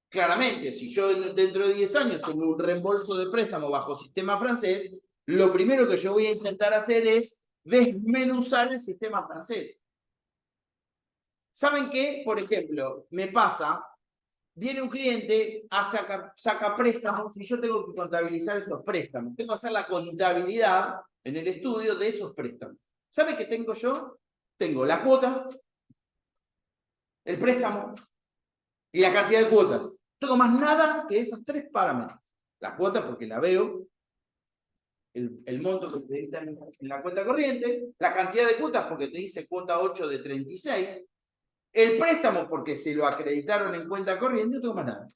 Claramente, si yo dentro de 10 años tengo un reembolso de préstamo bajo sistema francés, lo primero que yo voy a intentar hacer es desmenuzar el sistema francés. ¿Saben qué? Por ejemplo, me pasa, viene un cliente, saca préstamos y yo tengo que contabilizar esos préstamos. Tengo que hacer la contabilidad en el estudio de esos préstamos. ¿Sabe qué tengo yo? Tengo la cuota, el préstamo y la cantidad de cuotas. No tengo más nada que esos 3 parámetros. La cuota porque la veo, el monto que te dictan en la cuenta corriente, la cantidad de cuotas porque te dice cuota 8 de 36, el préstamo porque se lo acreditaron en cuenta corriente, no tengo más nada.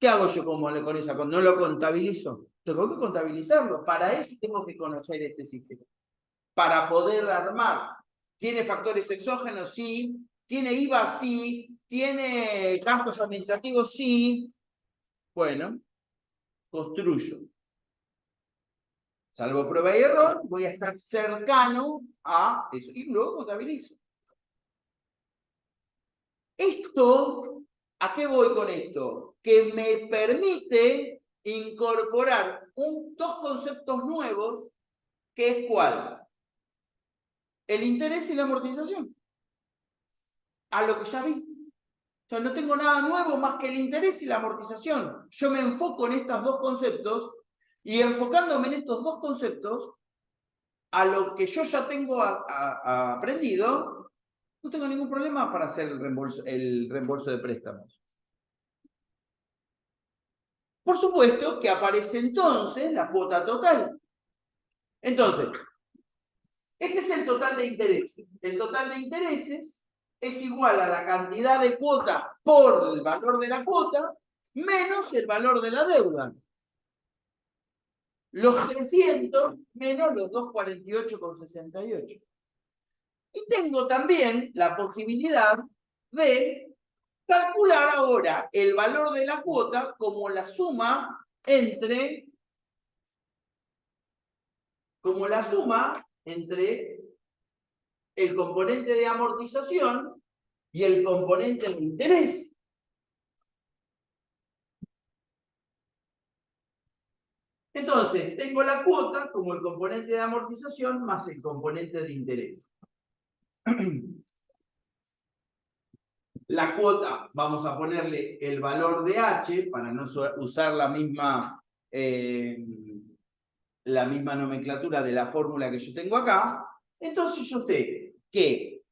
¿Qué hago yo con esa? No lo contabilizo. Tengo que contabilizarlo. Para eso tengo que conocer este sistema. Para poder armar. ¿Tiene factores exógenos? Sí. ¿Tiene IVA? Sí. ¿Tiene gastos administrativos? Sí. Bueno, construyo. Salvo prueba y error, voy a estar cercano a eso. Y luego contabilizo. Esto, ¿a qué voy con esto? Que me permite incorporar dos conceptos nuevos, que es ¿cuál? El interés y la amortización. A lo que ya vi. O sea, no tengo nada nuevo más que el interés y la amortización. Yo me enfoco en estos dos conceptos y enfocándome en estos dos conceptos, a lo que yo ya tengo aprendido, no tengo ningún problema para hacer el reembolso de préstamos. Por supuesto que aparece entonces la cuota total. Entonces, este es el total de intereses. El total de intereses es igual a la cantidad de cuotas por el valor de la cuota menos el valor de la deuda. Los 300 menos los 248,68. Y tengo también la posibilidad de calcular ahora el valor de la cuota como la suma entre el componente de amortización y el componente de interés. Entonces, tengo la cuota como el componente de amortización más el componente de interés. La cuota, vamos a ponerle el valor de H para no usar la misma nomenclatura de la fórmula que yo tengo acá. Entonces yo sé que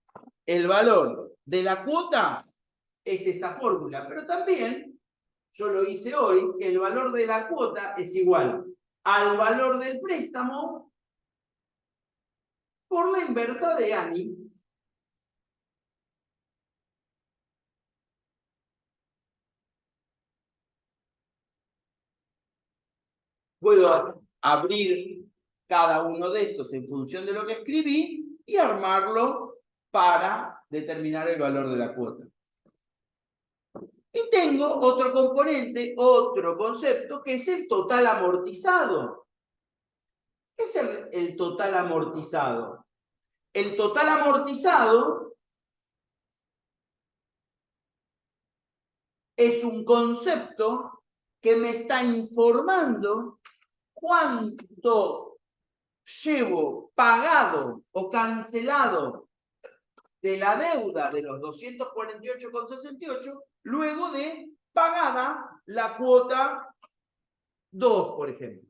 el valor de la cuota es esta fórmula, pero también yo lo hice hoy, que el valor de la cuota es igual al valor del préstamo por la inversa de ANI. Puedo abrir cada uno de estos en función de lo que escribí y armarlo para determinar el valor de la cuota. Y tengo otro componente, otro concepto, que es el total amortizado. ¿Qué es el total amortizado? El total amortizado es un concepto que me está informando cuánto llevo pagado o cancelado de la deuda de los 248,68 luego de pagada la cuota 2, por ejemplo.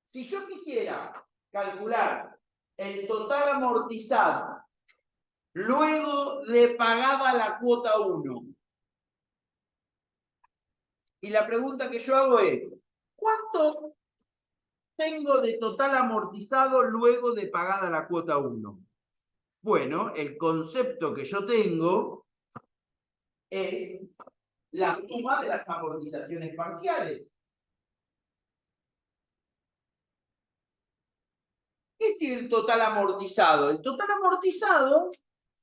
Si yo quisiera calcular el total amortizado luego de pagada la cuota 1, y la pregunta que yo hago es, ¿cuánto tengo de total amortizado luego de pagada la cuota 1? Bueno, el concepto que yo tengo es la suma de las amortizaciones parciales. ¿Qué es el total amortizado? El total amortizado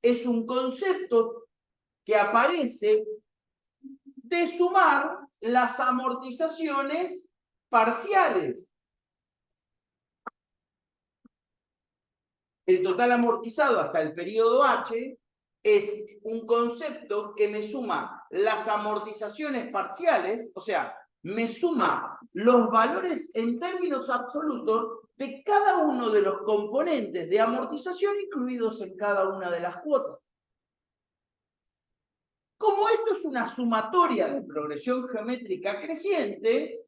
es un concepto que aparece de sumar las amortizaciones parciales. El total amortizado hasta el periodo H es un concepto que me suma las amortizaciones parciales, o sea, me suma los valores en términos absolutos de cada uno de los componentes de amortización incluidos en cada una de las cuotas. Como esto es una sumatoria de progresión geométrica creciente,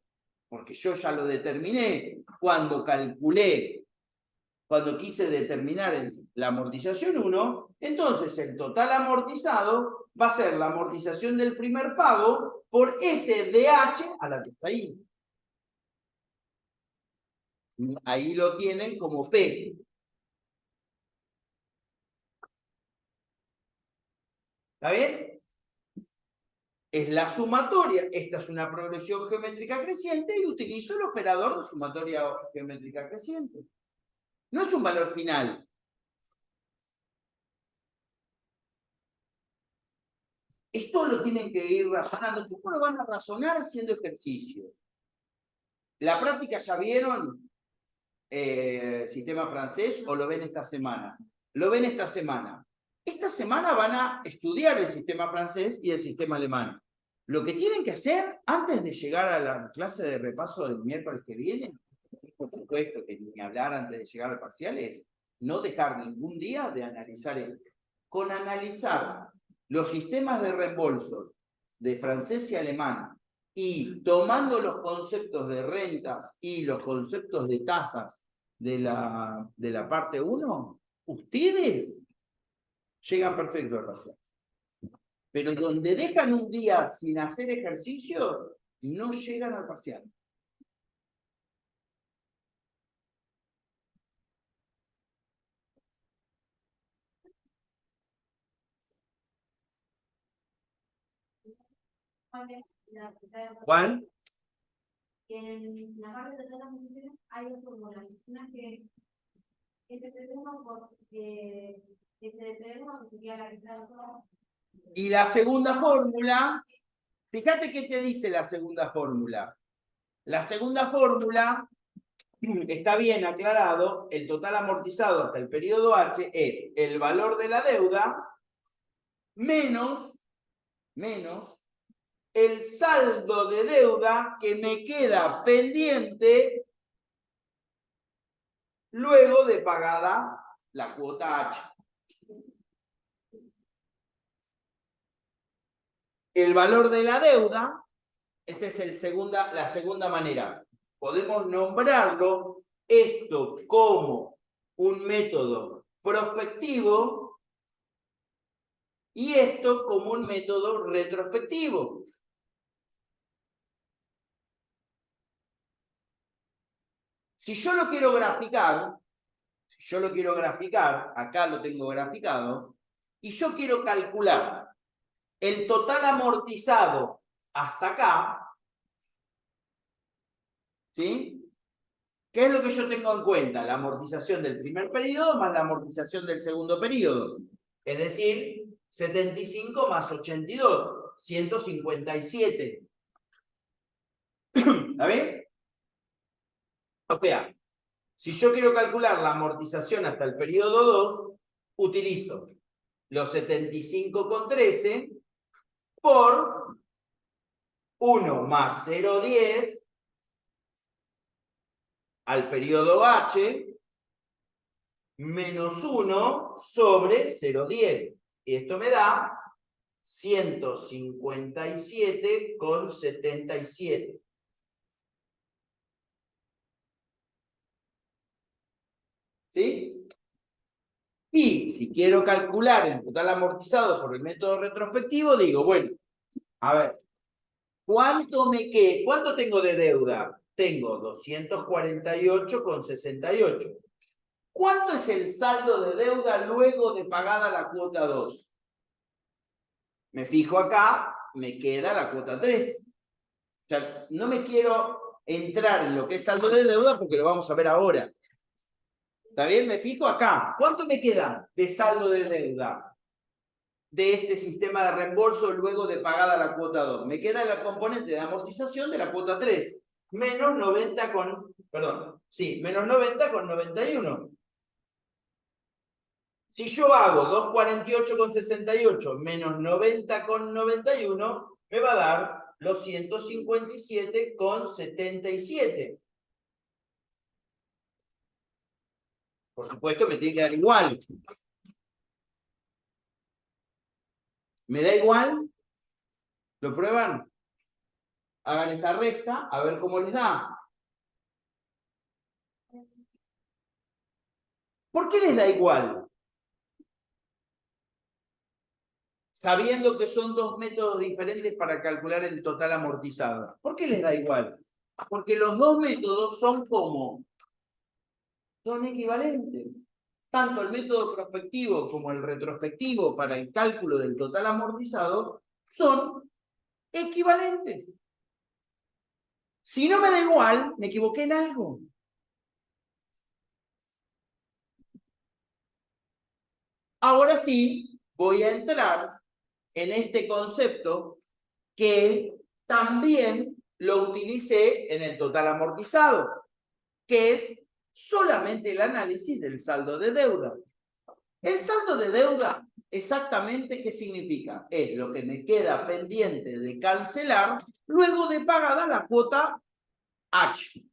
porque yo ya lo determiné cuando quise determinar la amortización 1, entonces el total amortizado va a ser la amortización del primer pago por ese DH a la que está ahí. Ahí lo tienen como P. ¿Está bien? Es la sumatoria. Esta es una progresión geométrica creciente y utilizo el operador de sumatoria geométrica creciente. No es un valor final. Esto lo tienen que ir razonando. ¿Cómo lo van a razonar haciendo ejercicios? ¿La práctica ya vieron sistema francés o lo ven esta semana? Lo ven esta semana. Esta semana van a estudiar el sistema francés y el sistema alemán. Lo que tienen que hacer antes de llegar a la clase de repaso del miércoles que viene, por supuesto que ni hablar antes de llegar al parcial, es no dejar ningún día de analizar esto. Con analizar los sistemas de reembolso de francés y alemán y tomando los conceptos de rentas y los conceptos de tasas de la parte 1, ustedes llegan perfecto al parcial. Pero donde dejan un día sin hacer ejercicio, no llegan al parcial. ¿Cuál? En la parte de todas las funciones hay dos fórmulas. Una que se determina que sería la que está. Y la segunda fórmula, fíjate qué te dice la segunda fórmula. La segunda fórmula, está bien aclarado, el total amortizado hasta el periodo H es el valor de la deuda menos el saldo de deuda que me queda pendiente luego de pagada la cuota H. El valor de la deuda, esta es la segunda manera. Podemos nombrarlo esto como un método prospectivo y esto como un método retrospectivo. Si yo lo quiero graficar, acá lo tengo graficado, y yo quiero calcular el total amortizado hasta acá, ¿sí? ¿Qué es lo que yo tengo en cuenta? La amortización del primer periodo más la amortización del segundo periodo. Es decir, 75 más 82, 157. ¿Está bien? O sea, si yo quiero calcular la amortización hasta el periodo 2, utilizo los 75,13 por 1 más 0,10 al periodo H menos 1 sobre 0,10. Y esto me da 157,77. ¿Sí? Y si quiero calcular el total amortizado por el método retrospectivo, digo, bueno, a ver, ¿cuánto tengo de deuda? Tengo 248,68. ¿Cuánto es el saldo de deuda luego de pagada la cuota 2? Me fijo acá, me queda la cuota 3. O sea, no me quiero entrar en lo que es saldo de deuda porque lo vamos a ver ahora. ¿Está bien? Me fijo acá. ¿Cuánto me queda de saldo de deuda de este sistema de reembolso luego de pagada la cuota 2? Me queda la componente de amortización de la cuota 3. Menos 90,91. Si yo hago 248,68 menos 90,91, me va a dar los 157,77. Por supuesto, me tiene que dar igual. ¿Me da igual? ¿Lo prueban? Hagan esta resta, a ver cómo les da. ¿Por qué les da igual? Sabiendo que son dos métodos diferentes para calcular el total amortizado. ¿Por qué les da igual? Porque los dos métodos son como, son equivalentes. Tanto el método prospectivo como el retrospectivo para el cálculo del total amortizado son equivalentes. Si no me da igual, me equivoqué en algo. Ahora sí, voy a entrar en este concepto que también lo utilicé en el total amortizado, que es solamente el análisis del saldo de deuda. El saldo de deuda, exactamente qué significa. Es lo que me queda pendiente de cancelar luego de pagada la cuota H.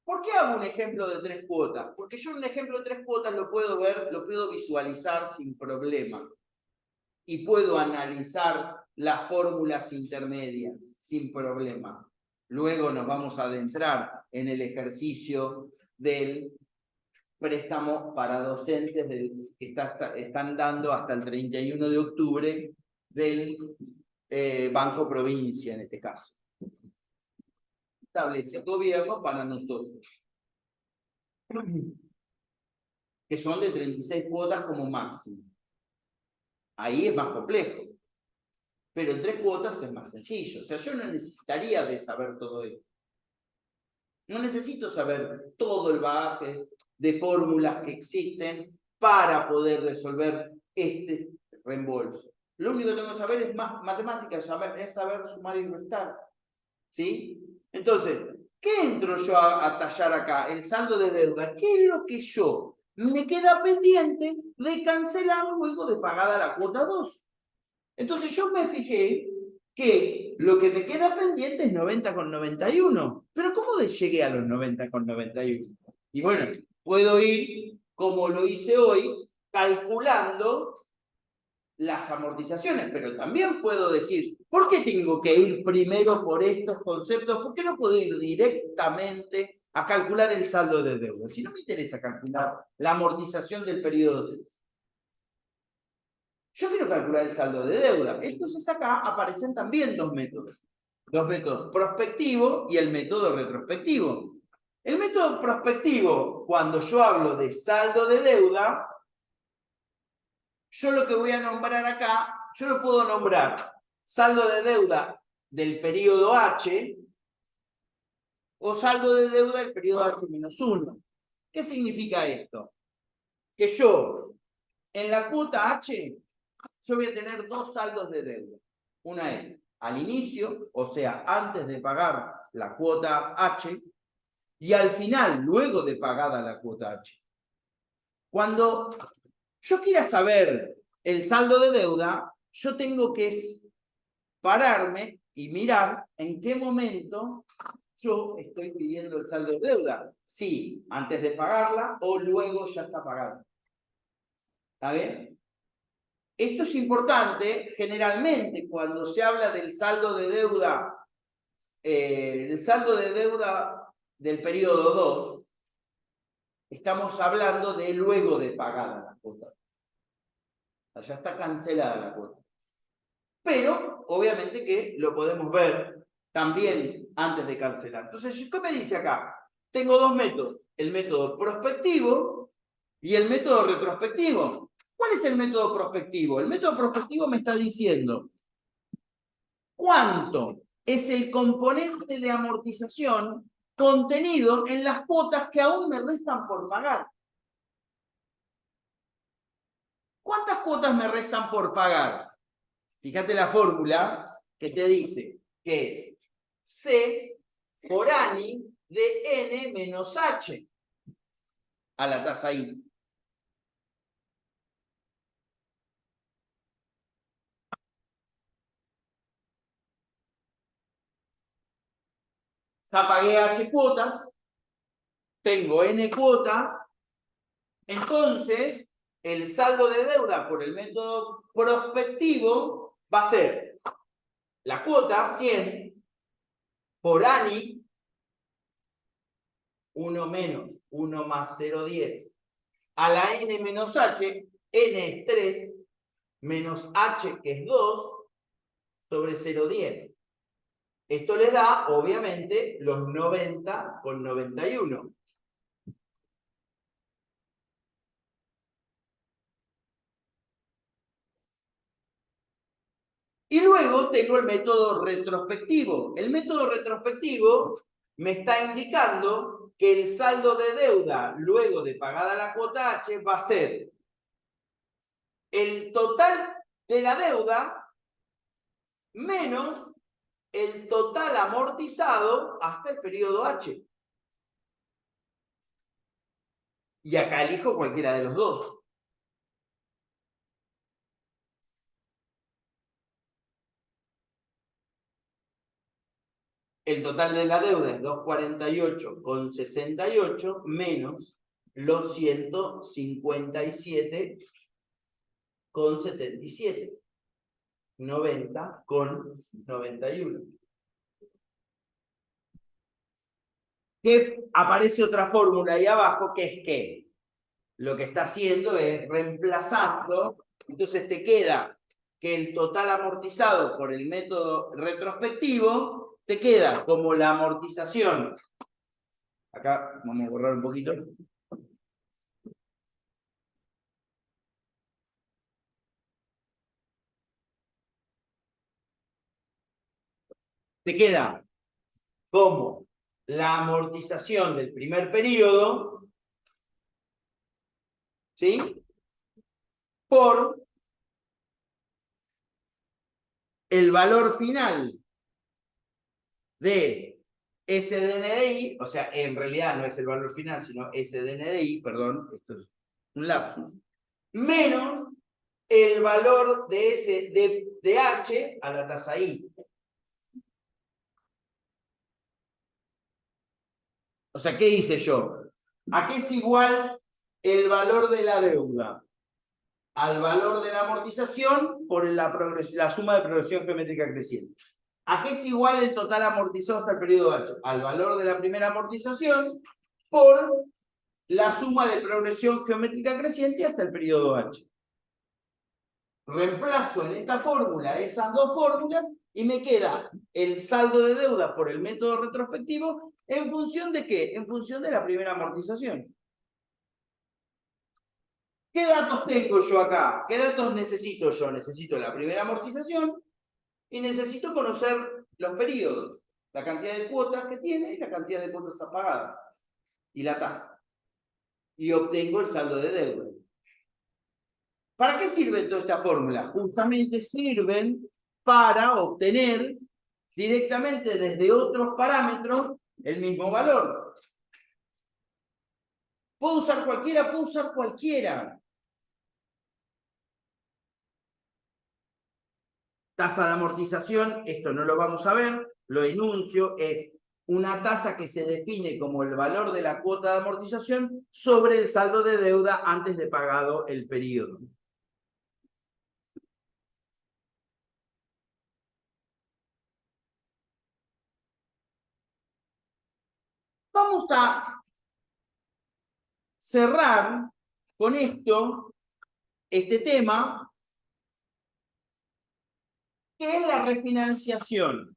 ¿Por qué hago un ejemplo de 3 cuotas? Porque yo un ejemplo de 3 cuotas lo puedo ver, lo puedo visualizar sin problema. Y puedo analizar las fórmulas intermedias sin problema. Luego nos vamos a adentrar en el ejercicio del préstamo para docentes que están dando hasta el 31 de octubre del Banco Provincia, en este caso. Establece el gobierno para nosotros, que son de 36 cuotas como máximo. Ahí es más complejo. Pero en 3 cuotas es más sencillo. O sea, yo no necesitaría de saber todo esto. No necesito saber todo el bagaje de fórmulas que existen para poder resolver este reembolso. Lo único que tengo que saber es más matemáticas, es saber sumar y restar. ¿Sí? Entonces, ¿qué entro yo a tallar acá? El saldo de deuda. ¿Qué es lo que yo me queda pendiente de cancelar luego de pagada la cuota 2? Entonces yo me fijé que lo que me queda pendiente es 90,91. Pero ¿cómo llegué a los 90,91? Y bueno, puedo ir, como lo hice hoy, calculando las amortizaciones, pero también puedo decir, ¿por qué tengo que ir primero por estos conceptos? ¿Por qué no puedo ir directamente a calcular el saldo de deuda? Si no me interesa calcular la amortización del periodo 3. Yo quiero calcular el saldo de deuda. Entonces acá aparecen también dos métodos. Los métodos prospectivo y el método retrospectivo. El método prospectivo, cuando yo hablo de saldo de deuda, yo lo que voy a nombrar acá, yo lo puedo nombrar saldo de deuda del periodo H o saldo de deuda del periodo H-1. ¿Qué significa esto? Que yo, en la cuota H, yo voy a tener dos saldos de deuda. Una es al inicio, o sea, antes de pagar la cuota H, y al final, luego de pagada la cuota H. Cuando yo quiera saber el saldo de deuda, yo tengo que pararme y mirar en qué momento yo estoy pidiendo el saldo de deuda. Sí, antes de pagarla o luego ya está pagada. ¿Está bien? Esto es importante, generalmente, cuando se habla del saldo de deuda, del periodo 2, estamos hablando de luego de pagada la cuota. Ya está cancelada la cuota. Pero, obviamente que lo podemos ver también antes de cancelar. Entonces, ¿qué me dice acá? Tengo dos métodos, el método prospectivo y el método retrospectivo. ¿Cuál es el método prospectivo? El método prospectivo me está diciendo cuánto es el componente de amortización contenido en las cuotas que aún me restan por pagar. ¿Cuántas cuotas me restan por pagar? Fíjate la fórmula que te dice que es C por ANI de N menos H a la tasa I. Ya pagué H cuotas, tengo N cuotas, entonces el saldo de deuda por el método prospectivo va a ser la cuota 100 por ANI 1 menos 1 más 0,10 a la N menos H, N es 3 menos H que es 2 sobre 0,10. Esto les da, obviamente, los 90 con 91. Y luego tengo el método retrospectivo. El método retrospectivo me está indicando que el saldo de deuda luego de pagada la cuota H va a ser el total de la deuda menos el total amortizado hasta el periodo H. Y acá elijo cualquiera de los dos. El total de la deuda es 248,68 menos los 157,77. 90,91. Que aparece otra fórmula ahí abajo, que es que lo que está haciendo es reemplazarlo. Entonces te queda que el total amortizado por el método retrospectivo te queda como la amortización. Acá vamos a borrar un poquito. Te queda como la amortización del primer periodo, ¿sí? Por el valor final de SDNDI, o sea, en realidad no es el valor final, sino SDNDI, perdón, esto es un lapsus, menos el valor de H a la tasa I. O sea, ¿qué hice yo? ¿A qué es igual el valor de la deuda? Al valor de la amortización por la suma de progresión geométrica creciente. ¿A qué es igual el total amortizado hasta el periodo H? Al valor de la primera amortización por la suma de progresión geométrica creciente hasta el periodo H. Reemplazo en esta fórmula esas dos fórmulas y me queda el saldo de deuda por el método retrospectivo en función de ¿qué? En función de la primera amortización. ¿Qué datos tengo yo acá? ¿Qué datos necesito yo? Necesito la primera amortización y necesito conocer los periodos, la cantidad de cuotas que tiene y la cantidad de cuotas apagadas y la tasa. Y obtengo el saldo de deuda. ¿Para qué sirve toda esta fórmula? Justamente sirven para obtener directamente desde otros parámetros el mismo valor. ¿Puedo usar cualquiera? Puedo usar cualquiera. Tasa de amortización, esto no lo vamos a ver, lo enuncio, es una tasa que se define como el valor de la cuota de amortización sobre el saldo de deuda antes de pagado el periodo. Vamos a cerrar con esto, este tema, que es la refinanciación.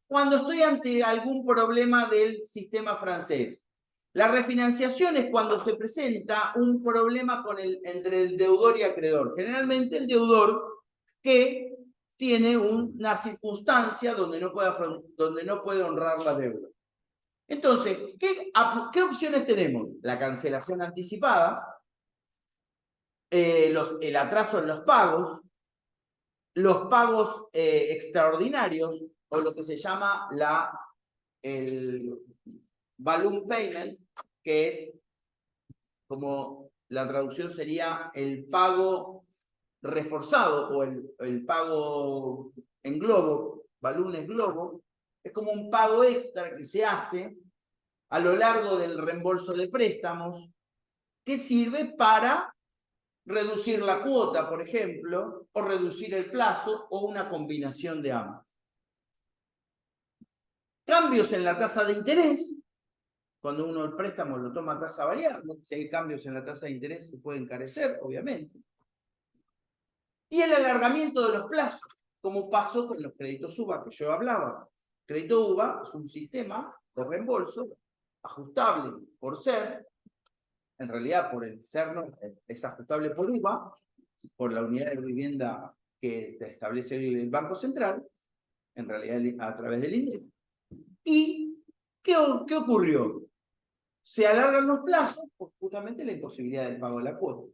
Cuando estoy ante algún problema del sistema francés. La refinanciación es cuando se presenta un problema entre el deudor y acreedor. Generalmente el deudor que tiene una circunstancia donde no puede honrar la deuda. Entonces, ¿qué opciones tenemos? La cancelación anticipada, el atraso en los pagos extraordinarios, o lo que se llama el balloon payment, que es como la traducción sería el pago reforzado o el pago en globo, balloon en globo, es como un pago extra que se hace a lo largo del reembolso de préstamos, que sirve para reducir la cuota, por ejemplo, o reducir el plazo, o una combinación de ambas. Cambios en la tasa de interés. Cuando uno el préstamo lo toma a tasa variable, si hay cambios en la tasa de interés se puede encarecer, obviamente. Y el alargamiento de los plazos, como pasó con los créditos UVA que yo hablaba. Crédito UVA es un sistema de reembolso ajustable por ser, en realidad por el ser no, es ajustable por UVA, por la unidad de vivienda que establece el Banco Central, en realidad a través del INDEC. ¿Y qué ocurrió? Se alargan los plazos por justamente la imposibilidad del pago de la cuota.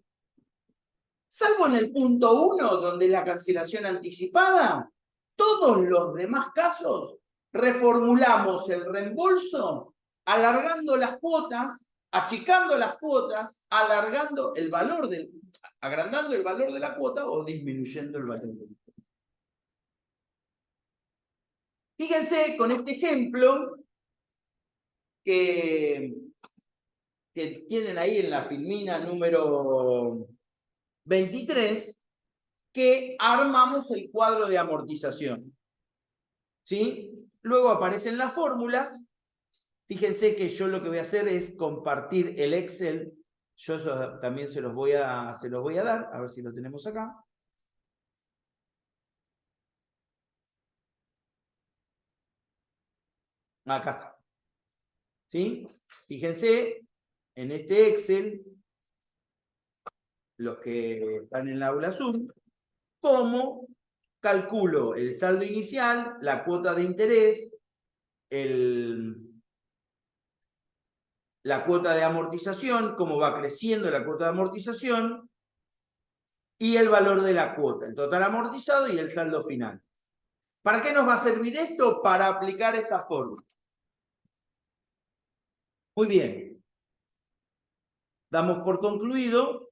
Salvo en el punto 1, donde la cancelación anticipada, todos los demás casos reformulamos el reembolso alargando las cuotas, achicando las cuotas, agrandando el valor de la cuota o disminuyendo el valor de la cuota. Fíjense con este ejemplo que tienen ahí en la filmina número 23, que armamos el cuadro de amortización. ¿Sí? Luego aparecen las fórmulas. Fíjense que yo lo que voy a hacer es compartir el Excel. Yo eso también se los voy a dar, a ver si lo tenemos acá. Acá está. ¿Sí? Fíjense en este Excel, los que están en la aula Zoom, cómo calculo el saldo inicial, la cuota de interés, la cuota de amortización, cómo va creciendo la cuota de amortización y el valor de la cuota, el total amortizado y el saldo final. ¿Para qué nos va a servir esto? Para aplicar esta fórmula. Muy bien. Damos por concluido